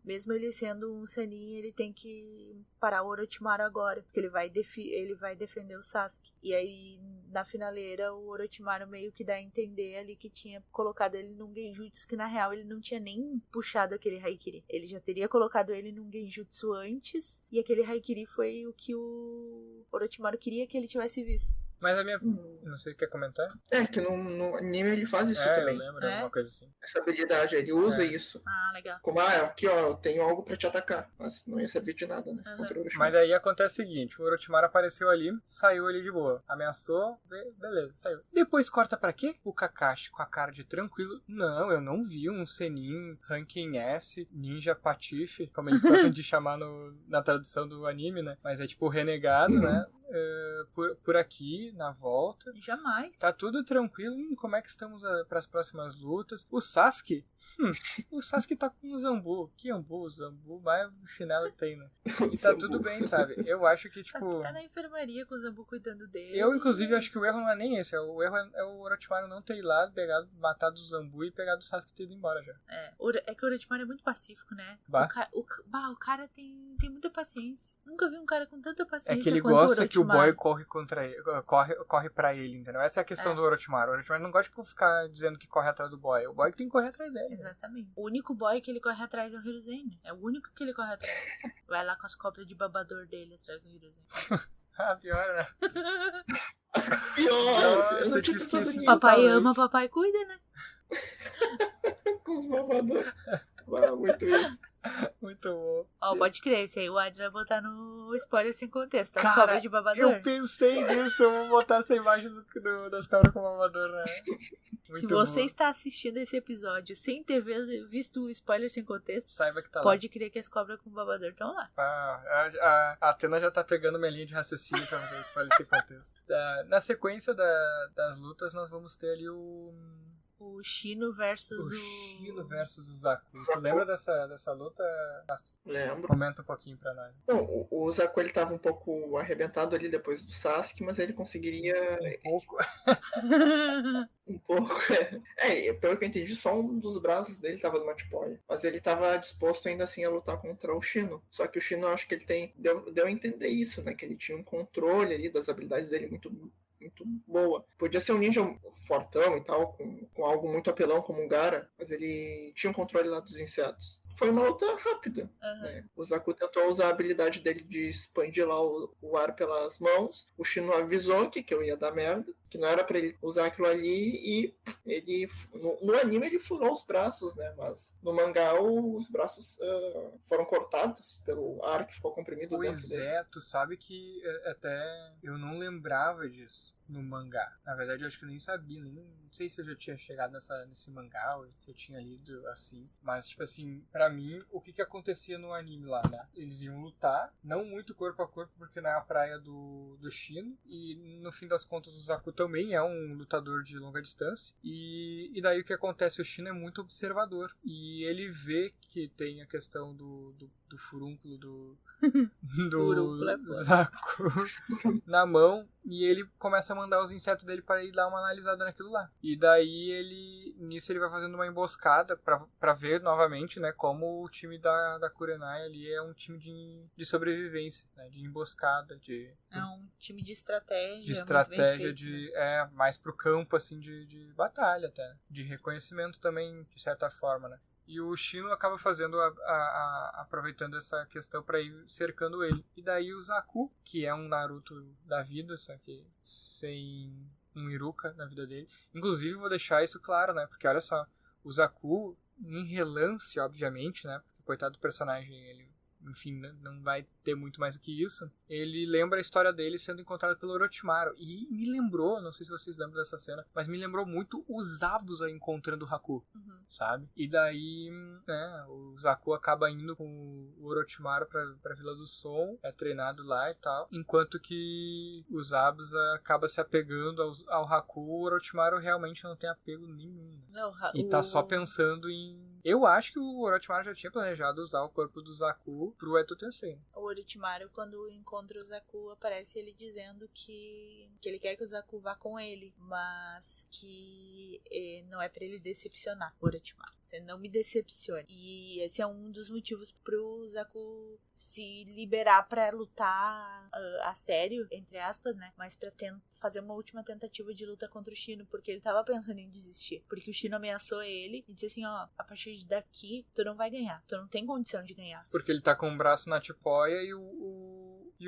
mesmo ele sendo um Sannin, ele tem que parar o Orochimaru agora, porque ele vai defender o Sasuke. E aí, na finaleira, o Orochimaru meio que dá a entender ali que tinha colocado ele num genjutsu, que na real ele não tinha nem puxado aquele Haikiri. Ele já teria colocado ele num genjutsu antes, e aquele Haikiri foi o que o Orochimaru queria que ele tivesse visto. Mas a minha... Não sei, quer comentar? Que no anime ele faz isso também. Eu lembro, alguma coisa assim. Essa habilidade, ele usa isso. Legal. Como, aqui ó, eu tenho algo pra te atacar. Mas não ia servir de nada, né? Contra o Orochimaru. Mas daí acontece o seguinte, o Orochimaru apareceu ali, saiu ali de boa. Ameaçou, beleza, saiu. Depois corta pra quê? O Kakashi com a cara de tranquilo. Não, eu não vi um Senin, Ranking S, Ninja Patife, como eles gostam de chamar na tradução do anime, né? Mas é tipo renegado, né? Por aqui, na volta. Jamais. Tá tudo tranquilo. Como é que estamos pras próximas lutas? O Sasuke? O Sasuke tá com o Zambu. Que Zambu? O Zambu mais chinelo que tem, né? E tá tudo bem, sabe? Eu acho que, tipo... O Sasuke tá na enfermaria com o Zambu cuidando dele. Eu, inclusive, acho que o erro não é nem esse. O erro é o Orochimaru não ter ido lá, matado o Zambu e pegado o Sasuke e ter ido embora já. É que o Orochimaru é muito pacífico, né? O cara tem muita paciência. Nunca vi um cara com tanta paciência. É que ele gosta que o boy corre contra ele, corre pra ele, entendeu? Essa é a questão do Orochimaru. O Orochimaru não gosta de ficar dizendo que corre atrás do boy. O boy que tem que correr atrás dele. Exatamente. Né? O único boy que ele corre atrás é o Hiruzen. É o único que ele corre atrás. Vai lá com as cobras de babador dele atrás do Hiruzen. Pior, né? Pior! Eu não tinha pensado nisso. Papai ama, papai cuida, né? Com os babadores. Muito isso. Muito bom. Pode crer, esse aí o Adson vai botar no spoiler sem contexto. As Cara, cobras de babador. Eu pensei nisso, eu vou botar essa imagem das cobras com babador, né? Muito Se você está assistindo esse episódio sem ter visto o spoiler sem contexto, saiba que tá pode crer que as cobras com babador estão lá. A Atena já tá pegando minha linha de raciocínio pra fazer o spoiler sem contexto. Na sequência das lutas, nós vamos ter ali o Shino versus o Zaku. Tu lembra dessa luta? Lembro. Comenta um pouquinho pra nós. Não, o Zaku ele tava um pouco arrebentado ali depois do Sasuke, mas ele conseguiria... Um pouco. Um pouco, pelo que eu entendi, só um dos braços dele tava no Match-Point. Mas ele tava disposto ainda assim a lutar contra o Shino. Só que o Shino, acho que ele deu a entender isso, né? Que ele tinha um controle ali das habilidades dele muito boa. Podia ser um ninja fortão e tal, com algo muito apelão como um Gaara, mas ele tinha um controle lá dos insetos. Foi uma luta rápida. Né? O Zaku tentou usar a habilidade dele de expandir lá o ar pelas mãos. O Shino avisou que eu ia dar merda, que não era pra ele usar aquilo ali, e ele, no anime ele furou os braços, né? Mas no mangá os braços foram cortados pelo ar que ficou comprimido dentro dele. Tu sabe que até eu não lembrava disso. no mangá. Na verdade, eu acho que eu nem sabia, não sei se eu já tinha chegado nesse mangá, ou se eu tinha lido assim. Mas, tipo assim, pra mim, o que acontecia no anime lá, né? Eles iam lutar, não muito corpo a corpo, porque não é a praia do Shino. E, no fim das contas, o Zaku também é um lutador de longa distância. E daí o que acontece? O Shino é muito observador. E ele vê que tem a questão do furúnculo do Furúnculo é foda. Zaku na mão, e ele começa a mandar os insetos dele para ir dar uma analisada naquilo lá. E daí nisso ele vai fazendo uma emboscada pra ver novamente, né, como o time da Kurenai ali é um time de sobrevivência, né, de emboscada, é um time de estratégia. De estratégia, muito bem feito, né? Mais pro campo, assim, de batalha até. De reconhecimento também, de certa forma, né? E o Shino acaba fazendo, aproveitando essa questão pra ir cercando ele. E daí o Zaku, que é um Naruto da vida, só que sem um Iruka na vida dele. Inclusive, vou deixar isso claro, né? Porque olha só, o Zaku, em relance, obviamente, né? Porque coitado do personagem, ele, enfim, não vai ter muito mais do que isso. Ele lembra a história dele sendo encontrado pelo Orochimaru. E me lembrou, não sei se vocês lembram dessa cena, mas me lembrou muito o Zabuza encontrando o Haku, sabe? E daí, né, o Zaku acaba indo com o Orochimaru pra Vila do Som, é treinado lá e tal, enquanto que o Zabuza acaba se apegando ao Haku. O Orochimaru realmente não tem apego nenhum. Não, E tá só pensando em... Eu acho que o Orochimaru já tinha planejado usar o corpo do Zaku pro Eto Tensei. O Orochimaru, quando encontra o Zaku, aparece ele dizendo que ele quer que o Zaku vá com ele, mas que não é pra ele decepcionar o Orochimaru. Você não me decepcione. E esse é um dos motivos pro Zaku se liberar pra lutar a sério, entre aspas, né? Mas pra fazer uma última tentativa de luta contra o Shino, porque ele tava pensando em desistir. Porque o Shino ameaçou ele e disse assim, ó, a partir daqui, tu não vai ganhar. Tu não tem condição de ganhar. Porque ele tá com o braço na tipóia e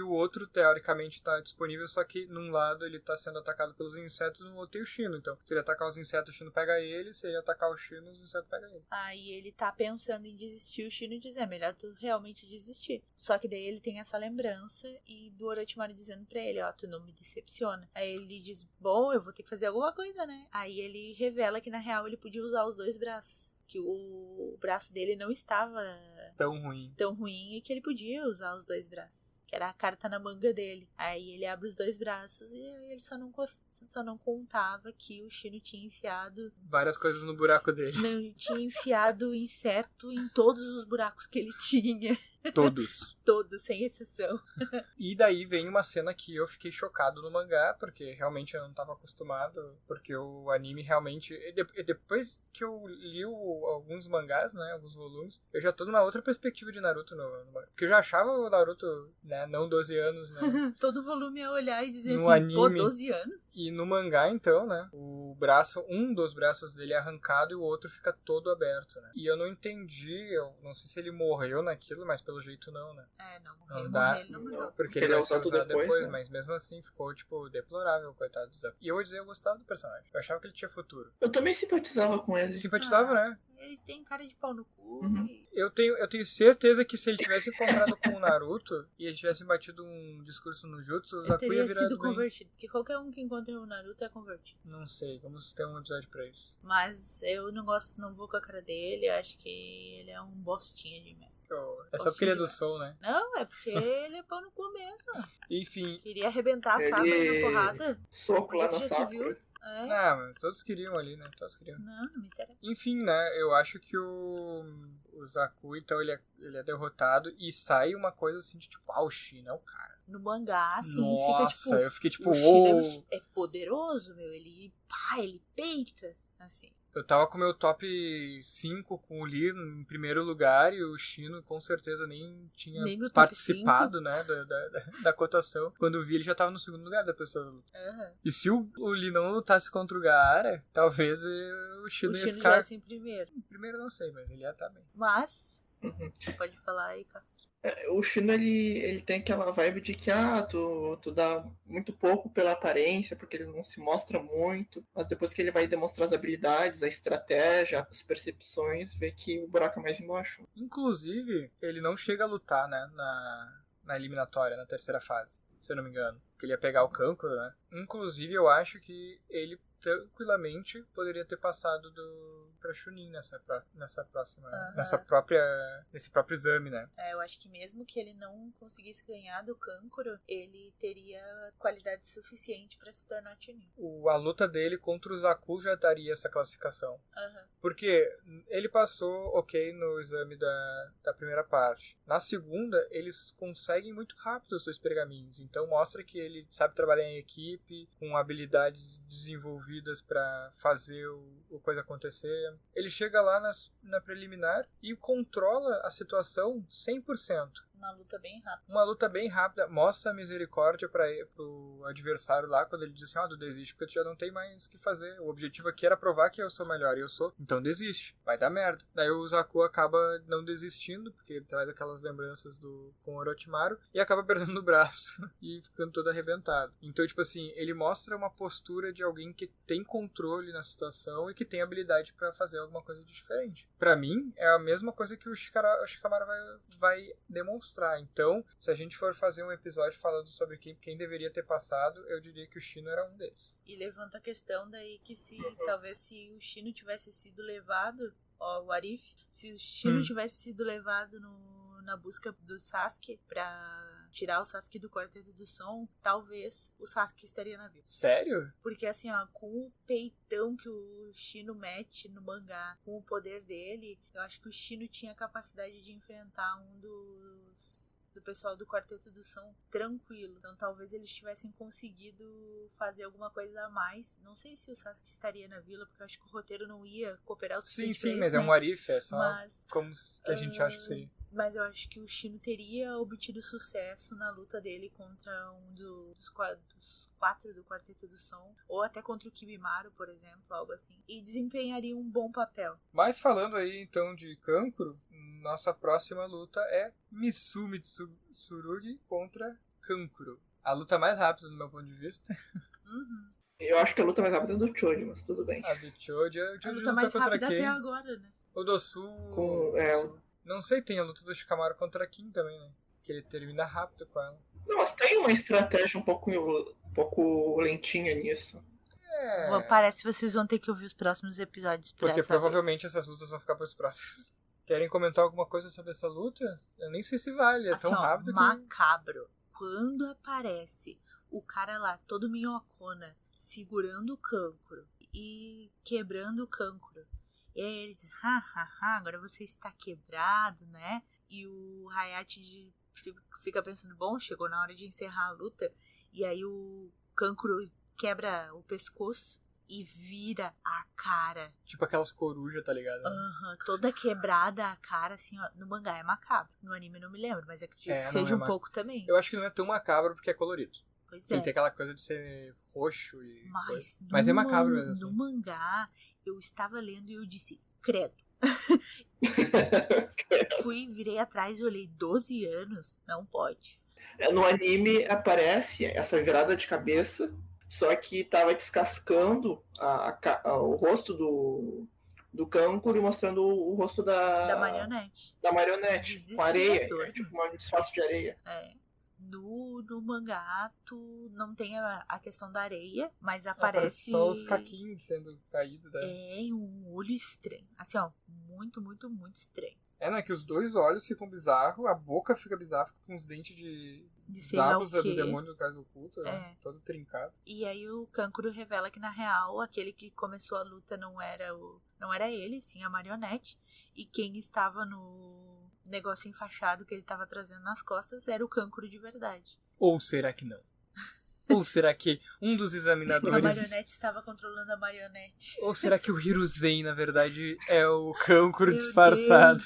o outro, teoricamente, tá disponível, só que num lado ele tá sendo atacado pelos insetos e no outro tem o Shino. Então, se ele atacar os insetos, o Shino pega ele. Se ele atacar o Shino, os insetos pegam ele. Aí ele tá pensando em desistir, o Shino diz, é melhor tu realmente desistir. Só que daí ele tem essa lembrança e do Orochimaru dizendo pra ele, ó, tu não me decepciona. Aí ele diz, bom, eu vou ter que fazer alguma coisa, né? Aí ele revela que na real ele podia usar os dois braços. Que o braço dele não estava tão ruim e que ele podia usar os dois braços, que era a carta na manga dele. Aí ele abre os dois braços e ele só não contava que o Shino tinha enfiado várias coisas no buraco dele. Não, tinha enfiado inseto em todos os buracos que ele tinha. Todos, sem exceção. E daí vem uma cena que eu fiquei chocado no mangá, porque realmente eu não estava acostumado, porque o anime realmente... Depois que eu li alguns mangás, né, alguns volumes, eu já tô numa outra perspectiva de Naruto no mangá. Porque eu já achava o Naruto, né, não 12 anos, né. Todo volume é olhar e dizer no assim, anime, pô, 12 anos? E no mangá, então, né, um dos braços dele é arrancado e o outro fica todo aberto, né. E eu não entendi, eu não sei se ele morreu naquilo, mas pelo jeito não, né. Não Não morreu, dá, ele não morreu. porque ele vai ser usado depois, né? Mas mesmo assim ficou, tipo, deplorável, coitado do Zaku. E eu vou dizer, eu gostava do personagem. Eu achava que ele tinha futuro. Eu também simpatizava com ele. Simpatizava, né? Ele tem cara de pau no cu. Uhum. Eu tenho certeza que se ele tivesse encontrado com o Naruto e eles tivessem batido um discurso no Jutsu, o Zaku ia virar sido convertido, porque qualquer um que encontra o Naruto é convertido. Não sei, vamos ter um episódio pra isso. Mas eu não vou com a cara dele, eu acho que ele é um bostinha de merda. É só porque ele é do Sol, né? Não, é porque ele é pau no cu mesmo. Enfim. Queria arrebentar a Sakura na porrada. Soco lá na Sakura. Não, todos queriam ali, né? Todos queriam. Não me interessa. Enfim, né? Eu acho que o Zaku, então, ele é derrotado e sai uma coisa assim de tipo, o Shino é o cara. No mangá, assim, nossa, fica tipo... eu fiquei tipo, o Shino é poderoso, meu. Ele peita, assim. Eu tava com o meu top 5 com o Lee em primeiro lugar e o Shino com certeza nem tinha participado, né, da cotação. Quando eu vi, ele já tava no segundo lugar da pessoa da luta. Uhum. E se o Lee não lutasse contra o Gaara, talvez o Shino ia ficar... já assim primeiro. Primeiro não sei, mas ele ia estar bem. Mas, pode falar aí, Castro. O Shino, ele tem aquela vibe de que tu dá muito pouco pela aparência, porque ele não se mostra muito, mas depois que ele vai demonstrar as habilidades, a estratégia, as percepções, vê que o buraco é mais embaixo. Inclusive, ele não chega a lutar, né, na eliminatória, na terceira fase. se eu não me engano. Que ele ia pegar o Kankuro, né? Inclusive, eu acho que ele tranquilamente poderia ter passado pra Chunin nesse próprio exame, né? Eu acho que mesmo que ele não conseguisse ganhar do Kankuro, ele teria qualidade suficiente pra se tornar Chunin. A luta dele contra o Zaku já daria essa classificação. Porque ele passou ok no exame da primeira parte. Na segunda, eles conseguem muito rápido os 2 pergaminhos. Então mostra que ele sabe trabalhar em equipe, com habilidades desenvolvidas pra fazer o coisa acontecer. Ele chega lá na preliminar e controla a situação 100%. Uma luta bem rápida. Uma luta bem rápida. Mostra a misericórdia pro adversário lá, quando ele diz assim, tu desiste porque tu já não tem mais o que fazer. O objetivo aqui era provar que eu sou melhor, e eu sou. Então desiste. Vai dar merda. Daí o Zaku acaba não desistindo, porque ele traz aquelas lembranças com o Orochimaru, e acaba perdendo o braço e ficando todo arrebentado. Então, tipo assim, ele mostra uma postura de alguém que tem controle na situação e que tem habilidade pra fazer alguma coisa diferente. Pra mim, é a mesma coisa que o Shikamaru vai demonstrar. Então, se a gente for fazer um episódio falando sobre quem deveria ter passado, eu diria que o Shino era um deles. E levanta a questão daí que talvez se o Shino tivesse sido levado, o Arif, se o Shino tivesse sido levado na busca do Sasuke pra tirar o Sasuke do Quarteto do Som, talvez o Sasuke estaria na vida. Sério? Porque assim, com o peitão que o Shino mete no mangá, com o poder dele, eu acho que o Shino tinha capacidade de enfrentar do pessoal do Quarteto do Som tranquilo. Então talvez eles tivessem conseguido fazer alguma coisa a mais. Não sei se o Sasuke estaria na vila, porque eu acho que o roteiro não ia cooperar o suficiente. Sim, mas é um Arif, é só como que a gente acha que seria. Mas eu acho que o Shino teria obtido sucesso na luta dele contra um dos 4 do Quarteto do Som, ou até contra o Kibimaru, por exemplo, algo assim, e desempenharia um bom papel. Mas falando aí então de Kankuro, nossa próxima luta é Misumi Tsurugi contra Kankuro. A luta mais rápida do meu ponto de vista. Eu acho que a luta mais rápida é do Choji, mas tudo bem. A do Choji, a luta mais rápida até agora, né? O Dosu... Não sei, tem a luta do Shikamaru contra a Kim também, né? Que ele termina rápido com ela. Não, mas tem uma estratégia um pouco lentinha nisso. Parece que vocês vão ter que ouvir os próximos episódios pra Porque saber. provavelmente essas lutas vão ficar pros próximos. Querem comentar alguma coisa sobre essa luta? Eu nem sei se vale, é tão rápido macabro. Quando aparece o cara lá, todo minhocona, segurando o Kankuro e quebrando o Kankuro. E aí eles, agora você está quebrado, né? E o Hayate fica pensando, bom, chegou na hora de encerrar a luta. E aí o Kankuro quebra o pescoço e vira a cara. Tipo aquelas corujas, tá ligado? Toda quebrada a cara, assim, ó. No mangá é macabro. No anime não me lembro, mas acredito que seja um pouco também. Eu acho que não é tão macabro porque é colorido. Pois Tem aquela coisa de ser roxo e... Mas é macabro mesmo. No mangá, eu estava lendo e eu disse, credo. Virei atrás e olhei, 12 anos? Não pode. No anime aparece essa virada de cabeça, só que tava descascando o rosto do Kankuro e mostrando o rosto da marionete. Da marionete, com areia, tipo uma disfarce de areia. No mangá, tu não tem a questão da areia, mas aparece só os caquinhos sendo caídos. Um olho estranho. Assim, ó, muito, muito, muito estranho. Né, que os 2 olhos ficam bizarros, a boca fica bizarra, fica com os dentes de Zabuza do demônio do caso oculto, todo trincado. E aí o Kankuro revela que, na real, aquele que começou a luta não era ele, sim a marionete. E quem estava no negócio enfaixado que ele estava trazendo nas costas era o Kankuro de verdade. Ou será que não? Ou será que um dos examinadores... A marionete estava controlando a marionete. Ou será que o Hiruzen, na verdade, é o Kankuro disfarçado?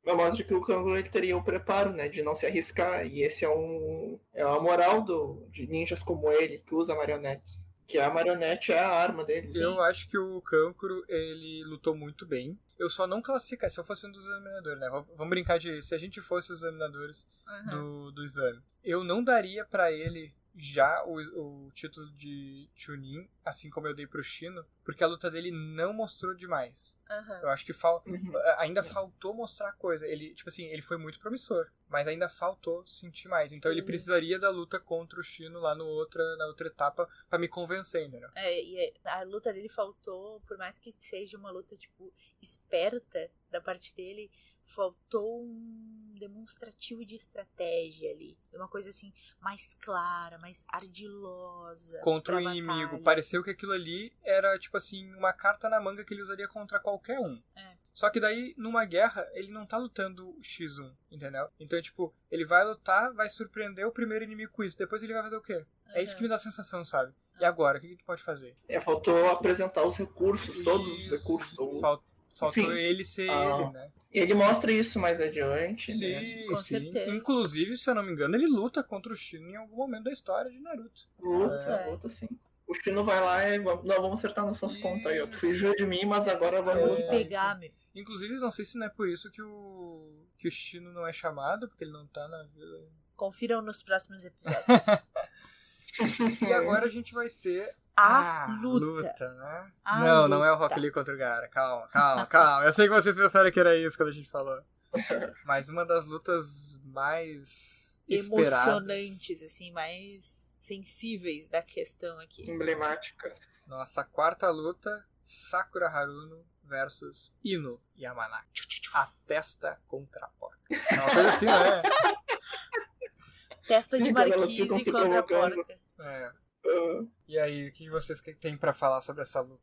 Mas mostra que o Kankuro ele teria o preparo, né, de não se arriscar. E esse é a moral de ninjas como ele, que usa marionetes. Que a marionete é a arma deles. Eu acho que o Kankuro, ele lutou muito bem. Eu só não classificaria, se eu fosse um dos examinadores, né? Vamos brincar de, se a gente fosse os examinadores do exame. Eu não daria pra ele já o título de Chunin, assim como eu dei pro Shino, porque a luta dele não mostrou demais. Eu acho que ainda faltou mostrar coisa. Ele, tipo assim, ele foi muito promissor, mas ainda faltou sentir mais. Então ele precisaria da luta contra o Shino lá na outra etapa pra me convencer, entendeu? E a luta dele faltou, por mais que seja uma luta, tipo, esperta da parte dele, faltou um demonstrativo de estratégia ali. Uma coisa assim, mais clara, mais ardilosa. Contra o inimigo. Pareceu que aquilo ali era, tipo assim, uma carta na manga que ele usaria contra qualquer um. Só que daí, numa guerra, ele não tá lutando X1, entendeu? Então, tipo, ele vai lutar, vai surpreender o primeiro inimigo com isso. Depois ele vai fazer o quê? É isso que me dá a sensação, sabe? E agora, o que tu pode fazer? Faltou apresentar os recursos, todos os recursos. Faltou ele ser ele, né? Ele mostra isso mais adiante, sim, né? Com certeza. Inclusive, se eu não me engano, ele luta contra o Shino em algum momento da história de Naruto. Luta sim. O Shino vai lá e vamos acertar nossas contas aí, ó. Tu fugiu de mim, mas agora vamos lutar. Pegar, meu. Inclusive, não sei se não é por isso que o Shino não é chamado, porque ele não tá na vila. Confiram nos próximos episódios. E agora a gente vai ter a luta, né? Não é o Rock Lee contra o Gaara. Calma. Eu sei que vocês pensaram que era isso quando a gente falou. Mas uma das lutas mais emocionantes, assim, mais sensíveis da questão aqui. Emblemáticas. Nossa quarta luta, Sakura Haruno versus Ino Yamanaka. A testa contra a porca. É uma coisa assim, não é? Testa de marquise contra a porca. E aí, o que vocês têm pra falar sobre essa luta?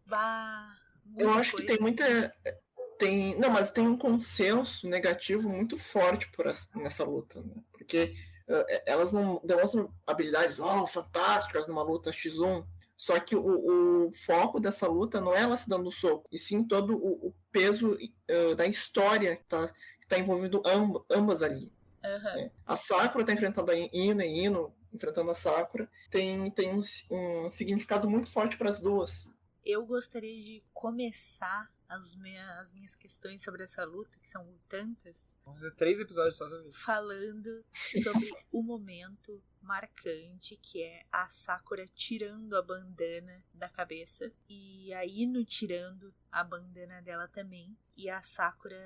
Eu acho que tem muita... mas tem um consenso negativo muito forte nessa luta, né? Porque elas não demonstram habilidades fantásticas numa luta X1, só que o foco dessa luta não é ela se dando soco, e sim todo o peso da história que tá envolvendo ambas ali. A Sakura tá enfrentando a Ino e Ino enfrentando a Sakura. Tem um significado muito forte para as duas. Eu gostaria de começar as minhas questões sobre essa luta, que são tantas. Vamos fazer 3 episódios só sobre isso. Falando sobre o momento marcante, que é a Sakura tirando a bandana da cabeça e a Ino tirando a bandana dela também, e a Sakura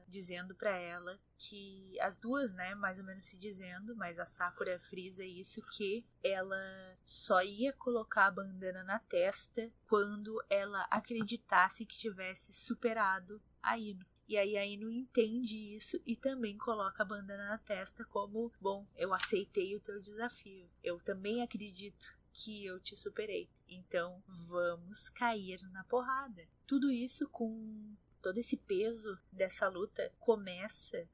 dizendo pra ela que as duas, né, mais ou menos se dizendo, mas a Sakura frisa isso, que ela só ia colocar a bandana na testa quando ela acreditasse que tivesse superado a Ino. E aí a Ino entende isso e também coloca a bandana na testa como, bom, eu aceitei o teu desafio. Eu também acredito que eu te superei. Então vamos cair na porrada. Tudo isso com todo esse peso dessa luta começa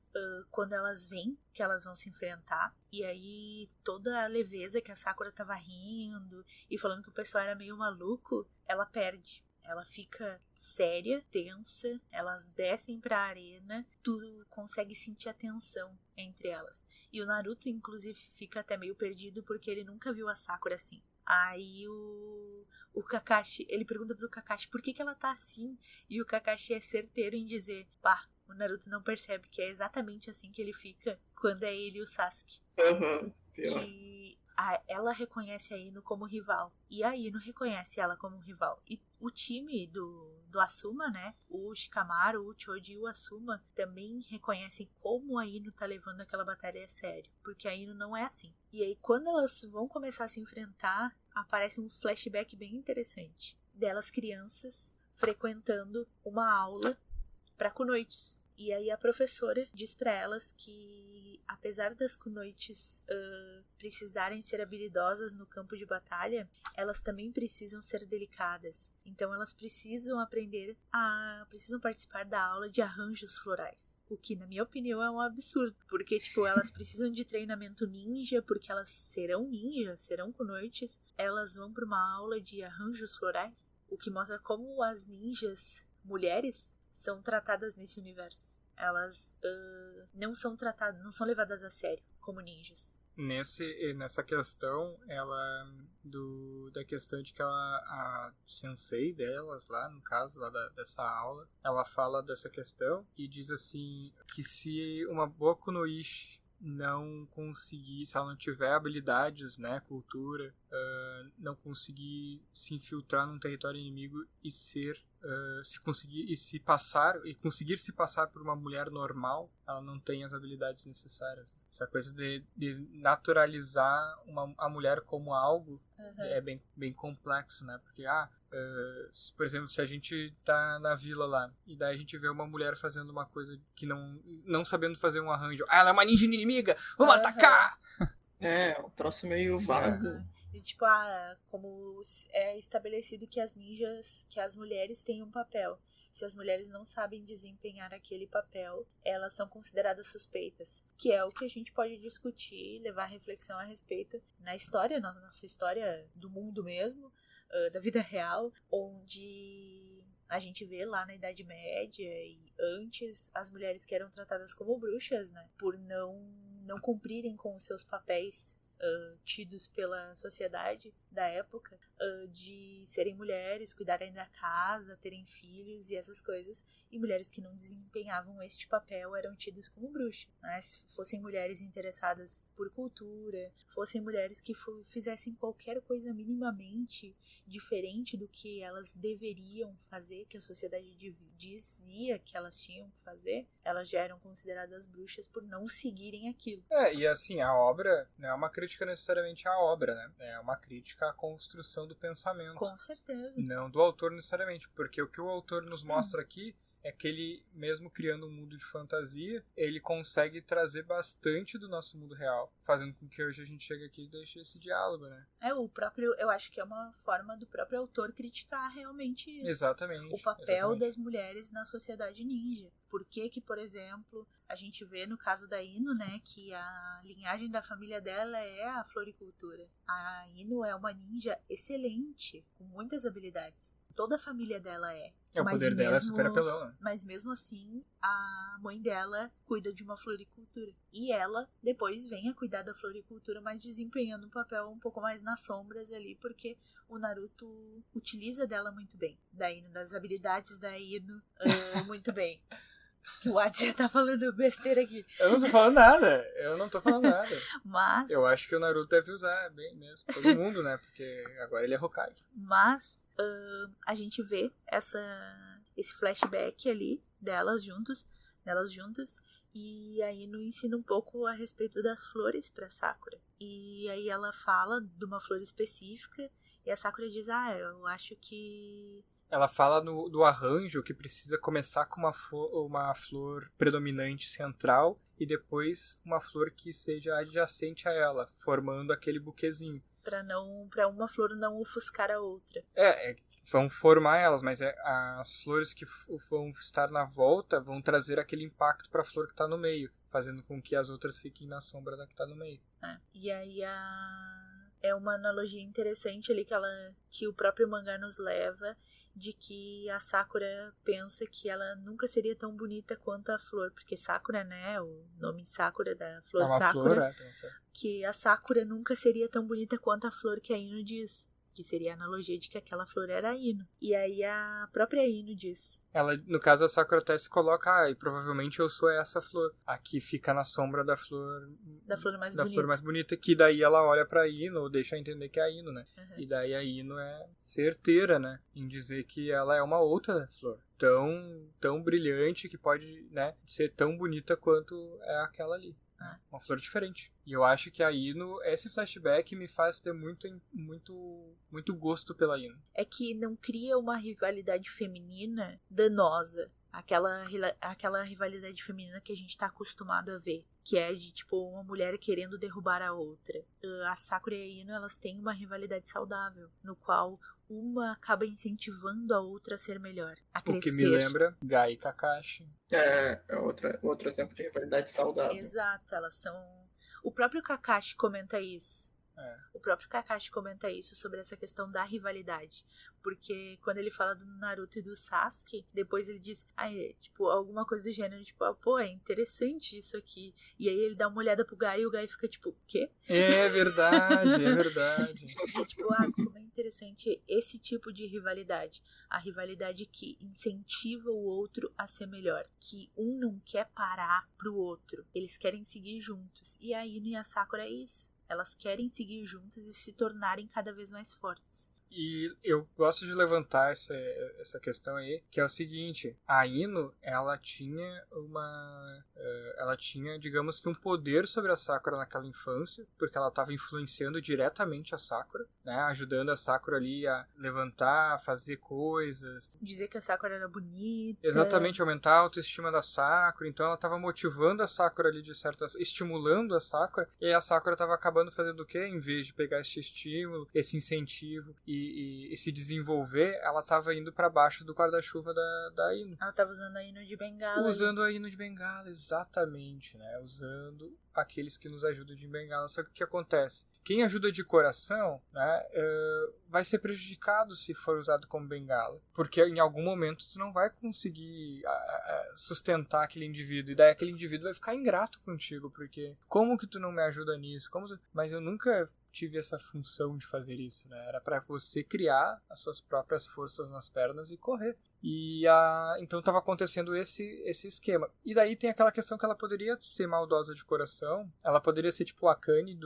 quando elas veem que elas vão se enfrentar. E aí toda a leveza que a Sakura tava rindo e falando que o pessoal era meio maluco, ela perde. Ela fica séria, tensa, elas descem pra arena, tu consegue sentir a tensão entre elas. E o Naruto, inclusive, fica até meio perdido porque ele nunca viu a Sakura assim. Aí o Kakashi, ele pergunta pro Kakashi por que ela tá assim, e o Kakashi é certeiro em dizer, o Naruto não percebe que é exatamente assim que ele fica quando é ele e o Sasuke. Que ela reconhece a Ino como rival, e a Ino reconhece ela como rival. E o time do Asuma, né, o Shikamaru, o Choji e o Asuma também reconhecem como a Ino tá levando aquela batalha a sério, porque a Ino não é assim. E aí quando elas vão começar a se enfrentar, aparece um flashback bem interessante delas crianças frequentando uma aula para kunoichis. E aí a professora diz para elas que, apesar das kunoichis precisarem ser habilidosas no campo de batalha, elas também precisam ser delicadas. Então elas precisam precisam participar da aula de arranjos florais. O que, na minha opinião, é um absurdo. Porque, elas precisam de treinamento ninja, porque elas serão ninjas, serão kunoichis. Elas vão para uma aula de arranjos florais. O que mostra como as ninjas mulheres são tratadas nesse universo. Elas não são levadas a sério como ninjas. Nessa questão, da questão de que a sensei delas lá, no caso lá dessa aula, ela fala dessa questão e diz assim, que se uma boa kunoichi não conseguir, se ela não tiver habilidades, né, cultura, não conseguir se infiltrar num território inimigo e se conseguir conseguir se passar por uma mulher normal, ela não tem as habilidades necessárias. Essa coisa de naturalizar a mulher como algo é bem, bem complexo, né? Porque, por exemplo, se a gente tá na vila lá e daí a gente vê uma mulher fazendo uma coisa que não sabendo fazer um arranjo, ela é uma ninja inimiga, vamos atacar! É, um troço meio vago. E, tipo, como é estabelecido que as mulheres têm um papel. Se as mulheres não sabem desempenhar aquele papel, elas são consideradas suspeitas. Que é o que a gente pode discutir, levar reflexão a respeito na história, na nossa história do mundo mesmo, da vida real, onde a gente vê lá na Idade Média e antes as mulheres que eram tratadas como bruxas, né, por não cumprirem com os seus papéis tidos pela sociedade da época, de serem mulheres, cuidarem da casa, terem filhos e essas coisas, e mulheres que não desempenhavam este papel eram tidas como bruxas, né? Se fossem mulheres interessadas por cultura, fossem mulheres que fizessem qualquer coisa minimamente diferente do que elas deveriam fazer, que a sociedade dizia que elas tinham que fazer, elas já eram consideradas bruxas por não seguirem aquilo. E assim, a obra não é uma crítica necessariamente à obra, né? É uma crítica à construção do pensamento. Com certeza. Não do autor necessariamente, porque o que o autor nos mostra aqui é que ele, mesmo criando um mundo de fantasia, ele consegue trazer bastante do nosso mundo real, fazendo com que hoje a gente chegue aqui e deixe esse diálogo, né? Eu acho que é uma forma do próprio autor criticar realmente isso. Exatamente. O papel das mulheres na sociedade ninja. Por que, por exemplo, a gente vê no caso da Ino, né, que a linhagem da família dela é a floricultura. A Ino é uma ninja excelente, com muitas habilidades. Toda a família dela é. O poder dela é super apelão, né? Mas mesmo assim, a mãe dela cuida de uma floricultura. E ela depois vem a cuidar da floricultura, mas desempenhando um papel um pouco mais nas sombras ali, porque o Naruto utiliza dela muito bem. Das habilidades da Ino muito bem. Que o Adi já tá falando besteira aqui. Eu não tô falando nada. Mas... Eu acho que o Naruto deve usar bem mesmo. Todo mundo, né? Porque agora ele é Hokage. Mas a gente vê esse flashback ali delas juntas. E aí nos ensina um pouco a respeito das flores pra Sakura. E aí ela fala de uma flor específica. E a Sakura diz, eu acho que... Ela fala do arranjo que precisa começar com uma flor predominante central e depois uma flor que seja adjacente a ela, formando aquele buquezinho. Pra uma flor não ofuscar a outra. Vão formar elas, mas as flores que vão estar na volta vão trazer aquele impacto para a flor que está no meio, fazendo com que as outras fiquem na sombra da que está no meio. E aí é uma analogia interessante ali que o próprio mangá nos leva, de que a Sakura pensa que ela nunca seria tão bonita quanto a flor, porque Sakura, né, o nome Sakura da flor Sakura, que a Sakura nunca seria tão bonita quanto a flor que a Ino diz, que seria a analogia de que aquela flor era a Ino. E aí a própria Ino diz... Ela, no caso, a Sakura até se coloca, e provavelmente eu sou essa flor. Aqui fica na sombra da flor... Da flor mais bonita. Da flor mais bonita, que daí ela olha pra Ino, ou deixa entender que é a Ino, né? Uhum. E daí a Ino é certeira, né? Em dizer que ela é uma outra flor. Tão brilhante que pode, né, ser tão bonita quanto é aquela ali. Uma flor diferente. E eu acho que a Ino, esse flashback me faz ter muito gosto pela Ino. É que não cria uma rivalidade feminina danosa. Aquela rivalidade feminina que a gente tá acostumado a ver. Que é de, tipo, uma mulher querendo derrubar a outra. A Sakura e a Ino, elas têm uma rivalidade saudável. No qual uma acaba incentivando a outra a ser melhor, a crescer. O que me lembra Gai e Kakashi. É outro exemplo de rivalidade saudável. Exato, elas são... O próprio Kakashi comenta isso. O próprio Kakashi comenta isso sobre essa questão da rivalidade. Porque quando ele fala do Naruto e do Sasuke, depois ele diz, tipo, alguma coisa do gênero, tipo, pô, é interessante isso aqui. E aí ele dá uma olhada pro Gai e o Gai fica tipo, quê? É verdade, é verdade. E tipo, como é interessante esse tipo de rivalidade. A rivalidade que incentiva o outro a ser melhor. Que um não quer parar pro outro. Eles querem seguir juntos. E a Ino e a Sakura é isso. Elas querem seguir juntas e se tornarem cada vez mais fortes. E eu gosto de levantar essa questão aí, que é o seguinte, a Ino, ela tinha, digamos que um poder sobre a Sakura naquela infância, porque ela estava influenciando diretamente a Sakura, né, ajudando a Sakura ali a levantar, a fazer coisas. Dizer que a Sakura era bonita. Exatamente, aumentar a autoestima da Sakura, então ela estava motivando a Sakura ali estimulando a Sakura, e aí a Sakura estava acabando fazendo o quê? Em vez de pegar esse estímulo, esse incentivo e se desenvolver, ela estava indo para baixo do guarda-chuva da Ino. Ela estava usando a Ino de bengala. Usando a Ino de bengala, exatamente, né? Usando aqueles que nos ajudam de bengala. Só que o que acontece? Quem ajuda de coração, né, vai ser prejudicado se for usado como bengala. Porque em algum momento tu não vai conseguir sustentar aquele indivíduo. E daí aquele indivíduo vai ficar ingrato contigo. Porque como que tu não me ajuda nisso? Mas eu nunca tive essa função de fazer isso, né? Era para você criar as suas próprias forças nas pernas e correr. Então estava acontecendo esse esquema. E daí tem aquela questão que ela poderia ser maldosa de coração. Ela poderia ser tipo o Akane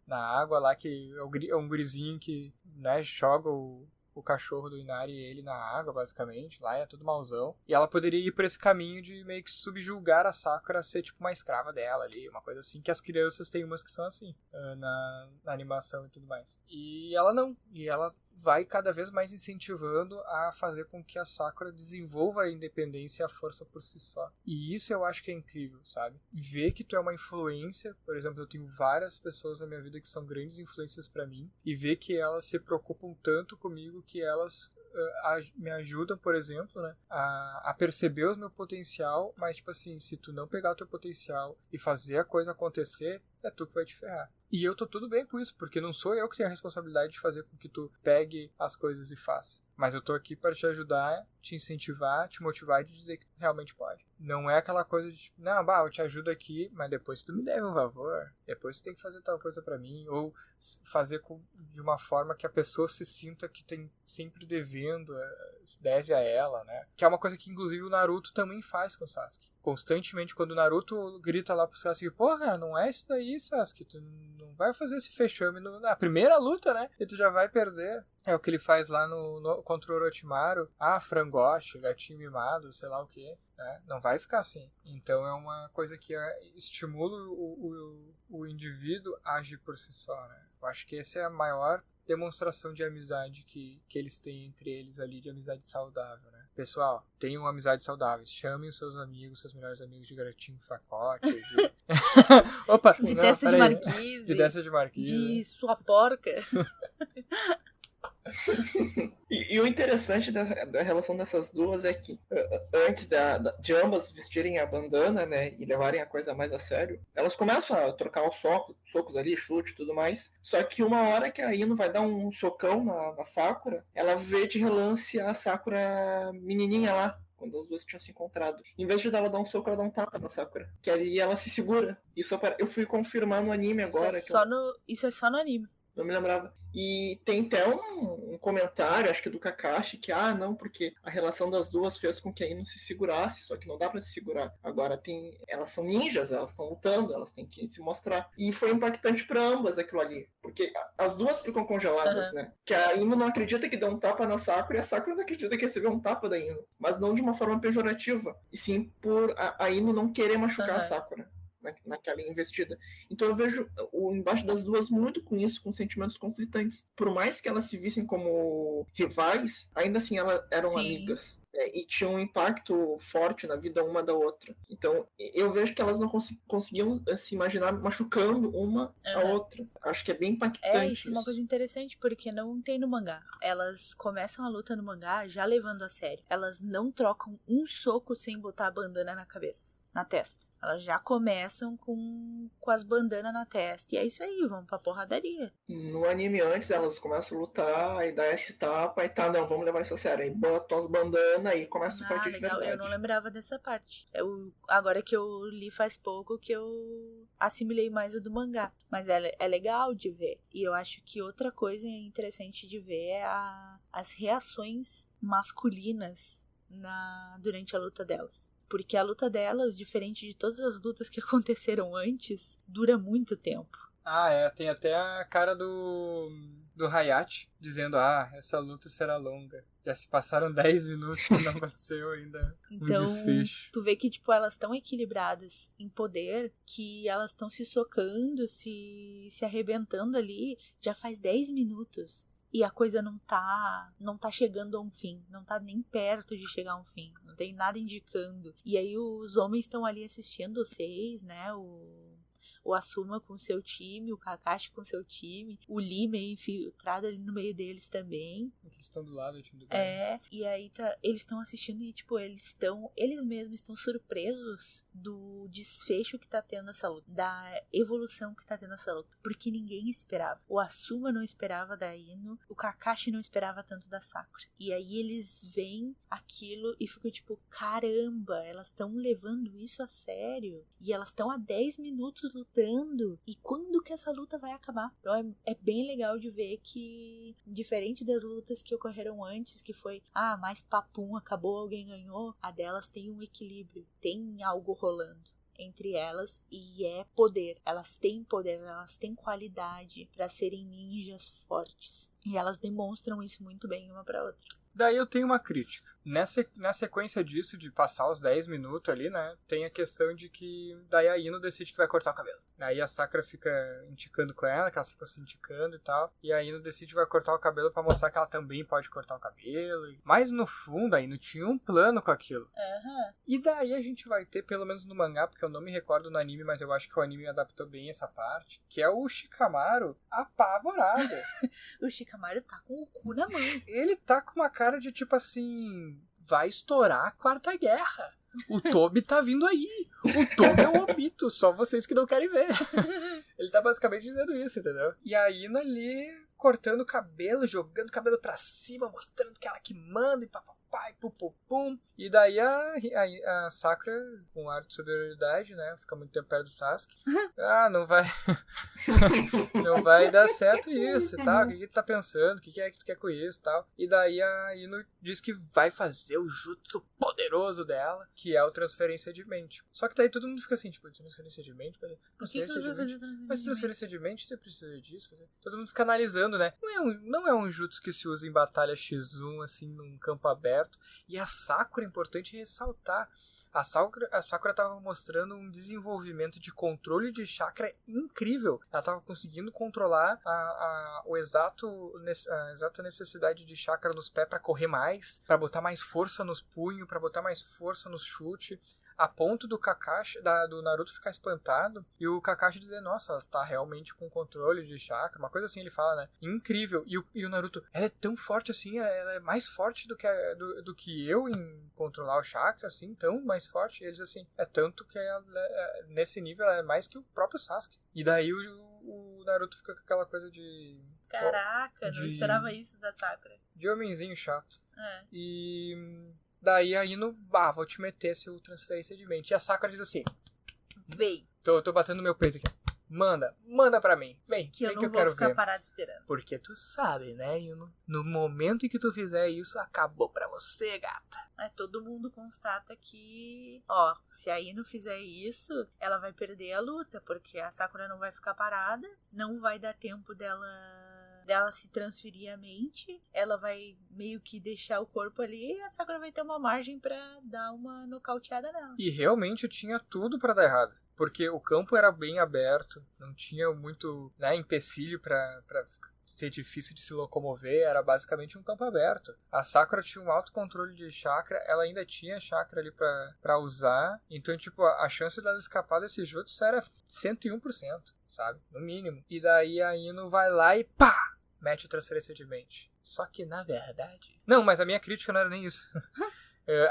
na água lá, que é um gurizinho que, né, joga o cachorro do Inari e ele na água, basicamente. Lá é tudo mauzão. E ela poderia ir por esse caminho de meio que subjugar a Sakura a ser tipo uma escrava dela ali, uma coisa assim, que as crianças têm umas que são assim, na animação e tudo mais. E ela não. E ela vai cada vez mais incentivando a fazer com que a Sakura desenvolva a independência e a força por si só. E isso eu acho que é incrível, sabe? Ver que tu é uma influência, por exemplo, eu tenho várias pessoas na minha vida que são grandes influências pra mim, e ver que elas se preocupam tanto comigo que elas me ajudam, por exemplo, né, a perceber o meu potencial, mas tipo assim, se tu não pegar o teu potencial e fazer a coisa acontecer, é tu que vai te ferrar. E eu tô tudo bem com isso, porque não sou eu que tenho a responsabilidade de fazer com que tu pegue as coisas e faça. Mas eu tô aqui para te ajudar, te incentivar, te motivar e te dizer que tu realmente pode. Não é aquela coisa de tipo, não, eu te ajudo aqui, mas depois tu me deve um favor. Depois tu tem que fazer tal coisa para mim. Ou fazer de uma forma que a pessoa se sinta que tem sempre devendo, deve a ela, né? Que é uma coisa que inclusive o Naruto também faz com o Sasuke. Constantemente, quando o Naruto grita lá pro Sasuke, pô, cara, não é isso daí, Sasuke, tu não vai fazer esse fechame na primeira luta, né? E tu já vai perder. É o que ele faz lá contra o Orochimaru. Frangote, gatinho mimado, sei lá o que, né? Não vai ficar assim. Então é uma coisa que estimula o indivíduo a agir por si só, né? Eu acho que essa é a maior demonstração de amizade que eles têm entre eles ali, de amizade saudável, né? Pessoal, tenham amizades saudáveis. Chamem os seus amigos, seus melhores amigos de gatinho fracote. Opa! De testa de marquise. De testa de marquise. De sua porca. E o interessante da relação dessas duas é que antes de ambas vestirem a bandana, né, e levarem a coisa mais a sério, elas começam a trocar os socos ali, chute e tudo mais. Só que uma hora que a Ino vai dar um socão na Sakura, ela vê de relance a Sakura menininha lá, quando as duas tinham se encontrado. Em vez de ela dar um soco, ela dá um tapa na Sakura. Que ali ela se segura. Eu fui confirmar no anime agora. Isso é só no anime. Não me lembrava. E tem até um comentário, acho que do Kakashi, que não, porque a relação das duas fez com que a Ino se segurasse, só que não dá pra se segurar. Agora elas são ninjas, elas estão lutando, elas têm que se mostrar. E foi impactante pra ambas aquilo ali, porque as duas ficam congeladas, né? Que a Ino não acredita que deu um tapa na Sakura e a Sakura não acredita que recebeu um tapa da Ino, mas não de uma forma pejorativa, e sim por a Ino não querer machucar a Sakura naquela investida. Então eu vejo o embate das duas muito com isso, com sentimentos conflitantes. Por mais que elas se vissem como rivais, ainda assim elas eram amigas. E tinham um impacto forte na vida uma da outra. Então eu vejo que elas não conseguiam se imaginar machucando uma a outra. Acho que é bem impactante. Isso é uma coisa interessante, porque não tem no mangá. Elas começam a luta no mangá já levando a sério. Elas não trocam um soco sem botar a bandana na cabeça. na testa. Elas já começam com as bandanas na testa. E é isso aí, vamos pra porradaria. No anime antes, elas começam a lutar, aí dá esse tapa, aí tá, não, vamos levar isso a sério. Aí botam as bandanas e começa o fight de Legal. verdade. Eu não lembrava dessa parte. Agora que eu li faz pouco que eu assimilei mais o do mangá. Mas é legal de ver. E eu acho que outra coisa interessante de ver é as reações masculinas durante a luta delas. Porque a luta delas, diferente de todas as lutas que aconteceram antes, dura muito tempo. Tem até a cara do Hayate dizendo, essa luta será longa. Já se passaram 10 minutos e não aconteceu ainda então, um desfecho. Tu vê que, tipo, elas estão equilibradas em poder, que elas estão se socando, se arrebentando ali, já faz 10 minutos. E a coisa não tá chegando a um fim. Não tá nem perto de chegar a um fim. Não tem nada indicando. E aí os homens estão ali assistindo os 6, né? O Asuma com seu time, o Kakashi com seu time, o Lee meio infiltrado ali no meio deles também. Eles estão do lado do time do Grêmio. E aí eles estão assistindo e, tipo, eles mesmos estão surpresos do desfecho que tá tendo essa luta, da evolução que tá tendo essa luta, porque ninguém esperava. O Asuma não esperava da Ino, o Kakashi não esperava tanto da Sakura. E aí eles veem aquilo e ficam tipo, caramba, elas estão levando isso a sério. E elas estão há 10 minutos lutando. E quando que essa luta vai acabar? Então é bem legal de ver que, diferente das lutas que ocorreram antes, que foi, mais papum, acabou, alguém ganhou, a delas tem um equilíbrio, tem algo rolando entre elas e é poder. Elas têm poder, elas têm qualidade para serem ninjas fortes. E elas demonstram isso muito bem uma pra outra. Daí eu tenho uma crítica. Na sequência disso, de passar os 10 minutos ali, né, tem a questão de que daí a Ino decide que vai cortar o cabelo. Aí a Sakura fica indicando com ela, que elas ficam se indicando e tal. E a Ino decide que vai cortar o cabelo pra mostrar que ela também pode cortar o cabelo. Mas no fundo, a Ino tinha um plano com aquilo. Uhum. E daí a gente vai ter, pelo menos no mangá, porque eu não me recordo no anime, mas eu acho que o anime adaptou bem essa parte, que é o Shikamaru apavorado. O Shikamaru tá com o cu na mão. Ele tá com uma cara de tipo assim, vai estourar a Quarta Guerra. O Tobi tá vindo aí. O Tobi é o Obito, só vocês que não querem ver. Ele tá basicamente dizendo isso, entendeu? E a Ino ali cortando o cabelo, jogando o cabelo pra cima, mostrando que ela que manda e papapá e pum. E daí a Sakura, com ar de superioridade, né? Fica muito tempo perto do Sasuke. Não vai não vai dar certo isso e tal. O que tu tá pensando? O que é que tu quer com isso e tal? E daí a Ino diz que vai fazer o jutsu poderoso dela, que é o transferência de mente. Só que daí todo mundo fica assim, tipo, transferência de mente? Transferência de mente? Mas transferência de mente, você precisa disso? Todo mundo fica analisando, né? Não é um jutsu que se usa em batalha X1, assim, num campo aberto. E a Sakura, é importante ressaltar, a Sakura tava mostrando um desenvolvimento de controle de chakra incrível. Ela tava conseguindo controlar a exata necessidade de chakra nos pés para correr mais, para botar mais força nos punhos, para botar mais força nos chutes, a ponto do Kakashi, do Naruto ficar espantado e o Kakashi dizer, nossa, ela tá realmente com controle de chakra, uma coisa assim ele fala, né? Incrível. E o Naruto, ela é tão forte assim, ela é mais forte do que eu em controlar o chakra, assim, tão mais forte. E eles assim, é tanto que ela, nesse nível ela é mais que o próprio Sasuke. E daí o Naruto fica com aquela coisa de... Caraca, não esperava isso da Sakura. De homenzinho chato. É. E... daí a Ino, vou te meter seu transferência de mente. E a Sakura diz assim, vem. Tô batendo no meu peito aqui. Manda pra mim. Vem, que eu não que eu vou quero ficar ver. Parado esperando. Porque tu sabe, né, Ino? No momento em que tu fizer isso, acabou pra você, gata. Todo mundo constata que, se a Ino fizer isso, ela vai perder a luta, porque a Sakura não vai ficar parada, não vai dar tempo dela se transferir a mente, ela vai meio que deixar o corpo ali e a Sakura vai ter uma margem pra dar uma nocauteada nela. E realmente tinha tudo pra dar errado, porque o campo era bem aberto, não tinha muito, né, empecilho pra ser difícil de se locomover, era basicamente um campo aberto. A Sakura tinha um alto controle de chakra, ela ainda tinha chakra ali pra usar, então tipo, a chance dela escapar desse jutsu era 101%, sabe? No mínimo. E daí a Ino vai lá e pá! Mete a transferência de mente. Só que na verdade... Não, mas a minha crítica não era nem isso.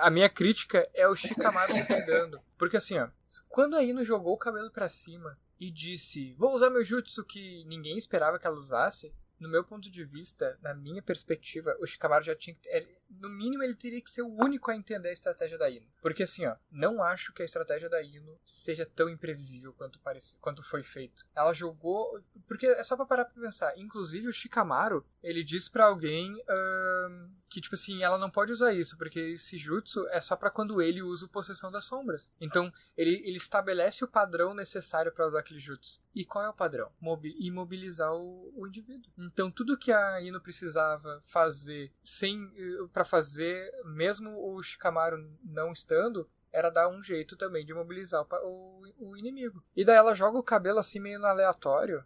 A minha crítica é o Shikamaru se cuidando. Porque assim, ó, quando a Ino jogou o cabelo pra cima e disse, vou usar meu jutsu que ninguém esperava que ela usasse, no meu ponto de vista, na minha perspectiva, o Shikamaru já tinha... no mínimo, ele teria que ser o único a entender a estratégia da Ino. Porque assim, ó, não acho que a estratégia da Ino seja tão imprevisível quanto foi feito. Ela jogou... Porque é só pra parar pra pensar. Inclusive, o Shikamaru, ele diz pra alguém que, tipo assim, ela não pode usar isso, porque esse jutsu é só pra quando ele usa o Possessão das Sombras. Então, ele estabelece o padrão necessário pra usar aquele jutsu. E qual é o padrão? Imobilizar o indivíduo. Então, tudo que a Ino precisava fazer pra fazer, mesmo o Shikamaru não estando, era dar um jeito também de mobilizar o inimigo. E daí ela joga o cabelo assim meio no aleatório.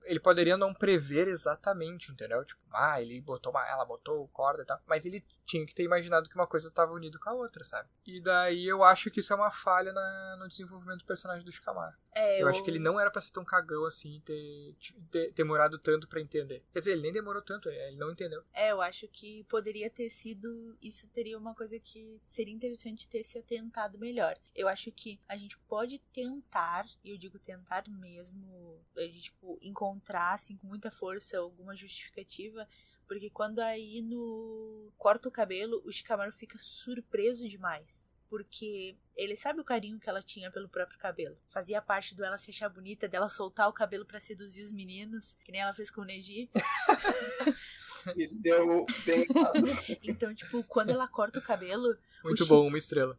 Ele poderia não prever exatamente, entendeu? Tipo, ela botou corda e tal. Mas ele tinha que ter imaginado que uma coisa estava unida com a outra, sabe? E daí eu acho que isso é uma falha no desenvolvimento do personagem do Shikamaru. Eu acho que ele não era pra ser tão cagão assim, ter demorado tanto pra entender. Quer dizer, ele nem demorou tanto, ele não entendeu. Eu acho que poderia ter sido... Isso teria uma coisa que seria interessante ter se atentado melhor. Eu acho que a gente pode tentar, e eu digo tentar mesmo, a gente, tipo, encontrar, assim, com muita força alguma justificativa, porque quando a Ino corta o cabelo, o Shikamaru fica surpreso demais. Porque ele sabe o carinho que ela tinha pelo próprio cabelo. Fazia parte do ela se achar bonita, dela soltar o cabelo pra seduzir os meninos, que nem ela fez com o Neji. E deu bem. Então, tipo, quando ela corta o cabelo... Muito bom, uma estrela.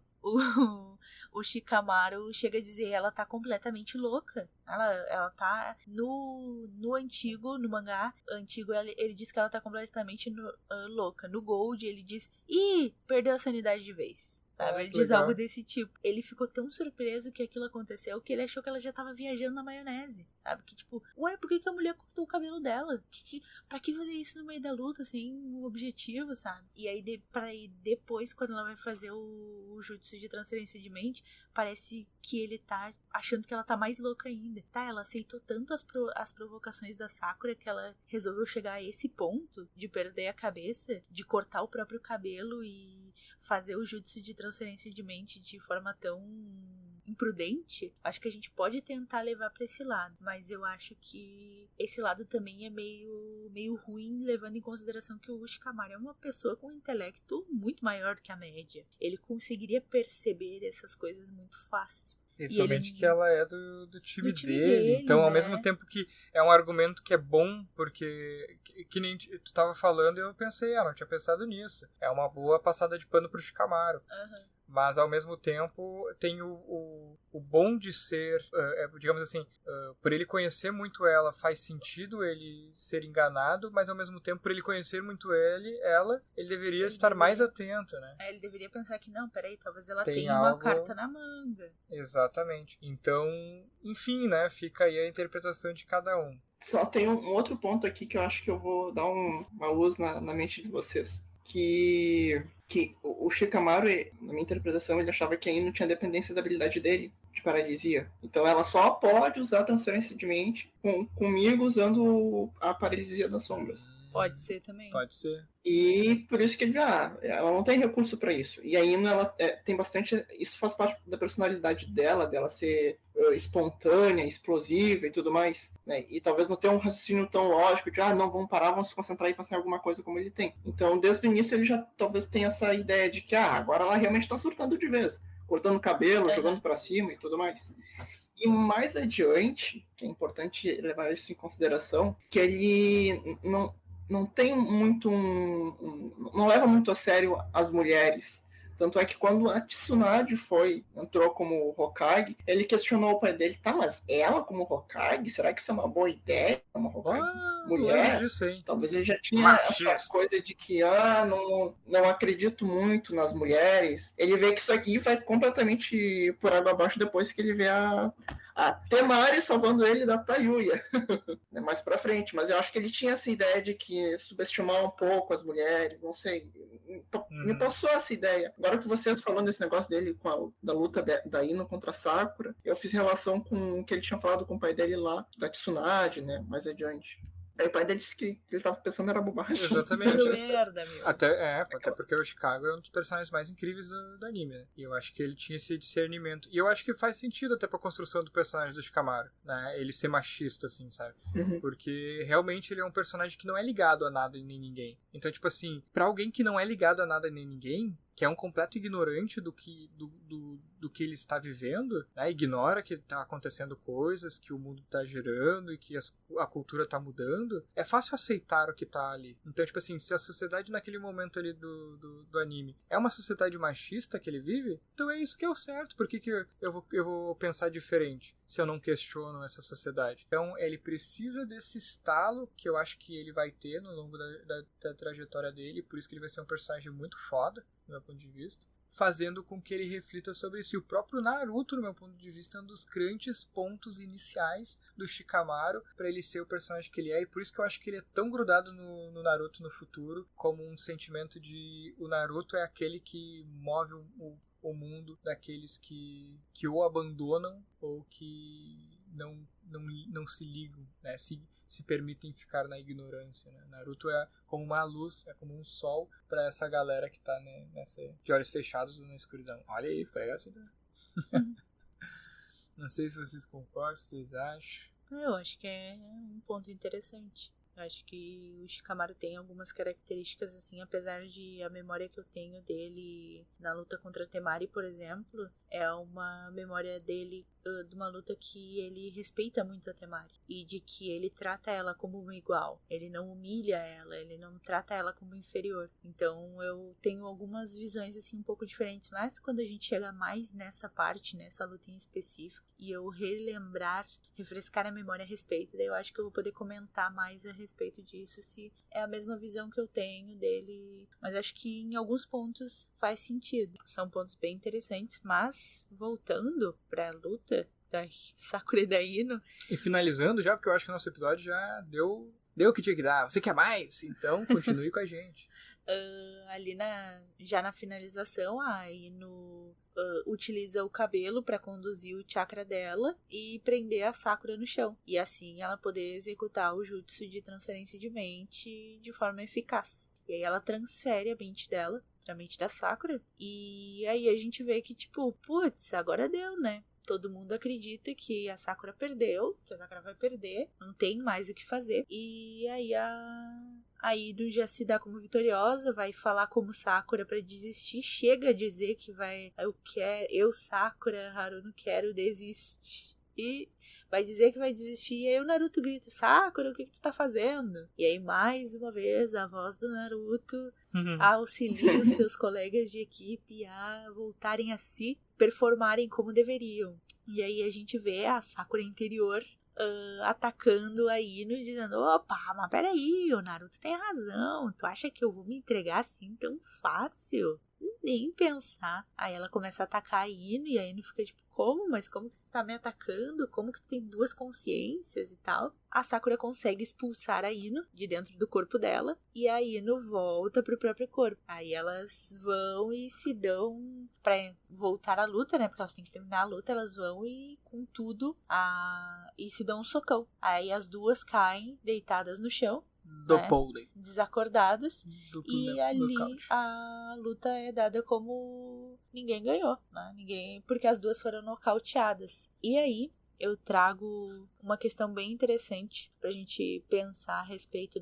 O Shikamaru chega a dizer ela tá completamente louca. Ela tá no antigo, no mangá antigo, ele diz que ela tá completamente louca. No Gold ele diz, perdeu a sanidade de vez. Sabe? Ele diz algo desse tipo. Ele ficou tão surpreso que aquilo aconteceu que ele achou que ela já tava viajando na maionese. Sabe? Que tipo, por que a mulher cortou o cabelo dela? Pra que fazer isso no meio da luta, sem um objetivo, sabe? E aí, depois, quando ela vai fazer o jutsu de transferência de mente, parece que ele tá achando que ela tá mais louca ainda. Ela aceitou tanto as provocações da Sakura que ela resolveu chegar a esse ponto de perder a cabeça, de cortar o próprio cabelo e fazer o jutsu de transferência de mente de forma tão imprudente. Acho que a gente pode tentar levar pra esse lado, mas eu acho que esse lado também é meio ruim, levando em consideração que o Shikamaru é uma pessoa com um intelecto muito maior do que a média. Ele conseguiria perceber essas coisas muito fácil. Principalmente que ela é do time dele. Então, ao mesmo tempo que é um argumento que é bom, porque que nem tu tava falando, eu pensei, não tinha pensado nisso. É uma boa passada de pano pro Shikamaru. Mas, ao mesmo tempo, tem o bom de ser, digamos assim, por ele conhecer muito ela, faz sentido ele ser enganado, mas, ao mesmo tempo, por ele conhecer muito ela, ele deveria estar mais atento, né? Ele deveria pensar que, não, peraí, talvez ela tenha uma carta na manga. Exatamente. Então, enfim, né, fica aí a interpretação de cada um. Só tem um outro ponto aqui que eu acho que eu vou dar uma luz na mente de vocês. Que o Shikamaru, na minha interpretação, ele achava que a Ino tinha dependência da habilidade dele, de paralisia. Então ela só pode usar a transferência de mente comigo usando a paralisia das sombras. Pode ser também. Pode ser. E por isso que ele ela não tem recurso para isso. E a Ino, ela tem bastante... Isso faz parte da personalidade dela ser espontânea, explosiva e tudo mais, né? E talvez não tenha um raciocínio tão lógico de, não, vamos parar, vamos se concentrar e passar em alguma coisa como ele tem. Então, desde o início, ele já talvez tenha essa ideia de que, agora ela realmente tá surtando de vez. Cortando o cabelo, jogando para cima e tudo mais. E mais adiante, que é importante levar isso em consideração, que ele não tem muito não leva muito a sério as mulheres. Tanto é que quando a Tsunade entrou como Hokage, ele questionou o pai dele, mas ela como Hokage, será que isso é uma boa ideia? Uma Hokage mulher? Talvez ele já tinha essa coisa de que, não acredito muito nas mulheres. Ele vê que isso aqui vai completamente por água abaixo depois que ele vê a Temari salvando ele da Tayuya. Mais pra frente. Mas eu acho que ele tinha essa ideia de que subestimar um pouco as mulheres, não sei. Me passou essa ideia. Agora que vocês falando desse negócio dele, da luta da Ino contra a Sakura, eu fiz relação com o que ele tinha falado com o pai dele lá, da Tsunade, né? Mais adiante. Aí o pai dele disse que ele tava pensando era bobagem. Exatamente. Tudo merda, meu. Até porque o Chicago é um dos personagens mais incríveis do anime, né? E eu acho que ele tinha esse discernimento. E eu acho que faz sentido até pra construção do personagem do Shikamaru, né? Ele ser machista, assim, sabe? Uhum. Porque realmente ele é um personagem que não é ligado a nada e nem ninguém. Então, tipo assim, pra alguém que não é ligado a nada nem ninguém, que é um completo ignorante do que ele está vivendo, né? Ignora que tá acontecendo coisas, que o mundo tá girando e que a cultura tá mudando, é fácil aceitar o que tá ali. Então, tipo assim, se a sociedade naquele momento ali do anime é uma sociedade machista que ele vive, então é isso que é o certo. Por que eu vou pensar diferente se eu não questiono essa sociedade? Então, ele precisa desse estalo que eu acho que ele vai ter no longo da trajetória dele, por isso que ele vai ser um personagem muito foda, do meu ponto de vista, fazendo com que ele reflita sobre isso. E o próprio Naruto, no meu ponto de vista, é um dos grandes pontos iniciais do Shikamaru para ele ser o personagem que ele é, e por isso que eu acho que ele é tão grudado no Naruto no futuro, como um sentimento de o Naruto é aquele que move o mundo daqueles que o abandonam ou que não se ligam, né? Se permitem ficar na ignorância, né? Naruto é como uma luz, é como um sol para essa galera que tá, né, de olhos fechados na escuridão. Olha aí, fica legal assim também. Não sei se vocês concordam, se vocês acham. Eu acho que é um ponto interessante. Eu acho que o Shikamaru tem algumas características, assim, apesar de a memória que eu tenho dele na luta contra o Temari, por exemplo, é uma memória dele de uma luta que ele respeita muito a Temari e de que ele trata ela como uma igual. Ele não humilha ela, ele não trata ela como inferior. Então eu tenho algumas visões assim um pouco diferentes, mas quando a gente chega mais nessa parte, nessa luta em específico, e eu refrescar a memória a respeito, daí eu acho que eu vou poder comentar mais a respeito disso, se é a mesma visão que eu tenho dele. Mas acho que em alguns pontos faz sentido. São pontos bem interessantes, mas voltando pra luta da Sakura e da Ino. E finalizando já, porque eu acho que o nosso episódio já deu o que tinha que dar. Você quer mais? Então continue com a gente. Ali já na finalização, a Ino utiliza o cabelo para conduzir o chakra dela e prender a Sakura no chão. E assim ela poder executar o jutsu de transferência de mente de forma eficaz. E aí ela transfere a mente dela pra mente da Sakura. E aí a gente vê que, tipo, putz, agora deu, né? Todo mundo acredita que a Sakura perdeu, que a Sakura vai perder, não tem mais o que fazer. E aí a Ino já se dá como vitoriosa, vai falar como Sakura pra desistir, chega a dizer que eu Sakura, Haruno, quero desistir. E vai dizer que vai desistir, e aí o Naruto grita, Sakura, o que tu tá fazendo? E aí mais uma vez a voz do Naruto auxilia os seus colegas de equipe a voltarem a si, performarem como deveriam. E aí a gente vê a Sakura interior atacando a Ino, dizendo, opa, mas peraí, o Naruto tem razão, tu acha que eu vou me entregar assim tão fácil? Nem pensar. Aí ela começa a atacar a Ino, e a Ino fica tipo, como? Mas como que tu tá me atacando? Como que tu tem duas consciências e tal? A Sakura consegue expulsar a Ino de dentro do corpo dela, e a Ino volta pro próprio corpo. Aí elas vão e se dão pra voltar à luta, né? Porque elas têm que terminar a luta, elas vão e com tudo e se dão um socão. Aí as duas caem deitadas no chão, desacordadas, e ali a luta é dada como ninguém ganhou, né? Porque as duas foram nocauteadas. E aí eu trago uma questão bem interessante pra gente pensar a respeito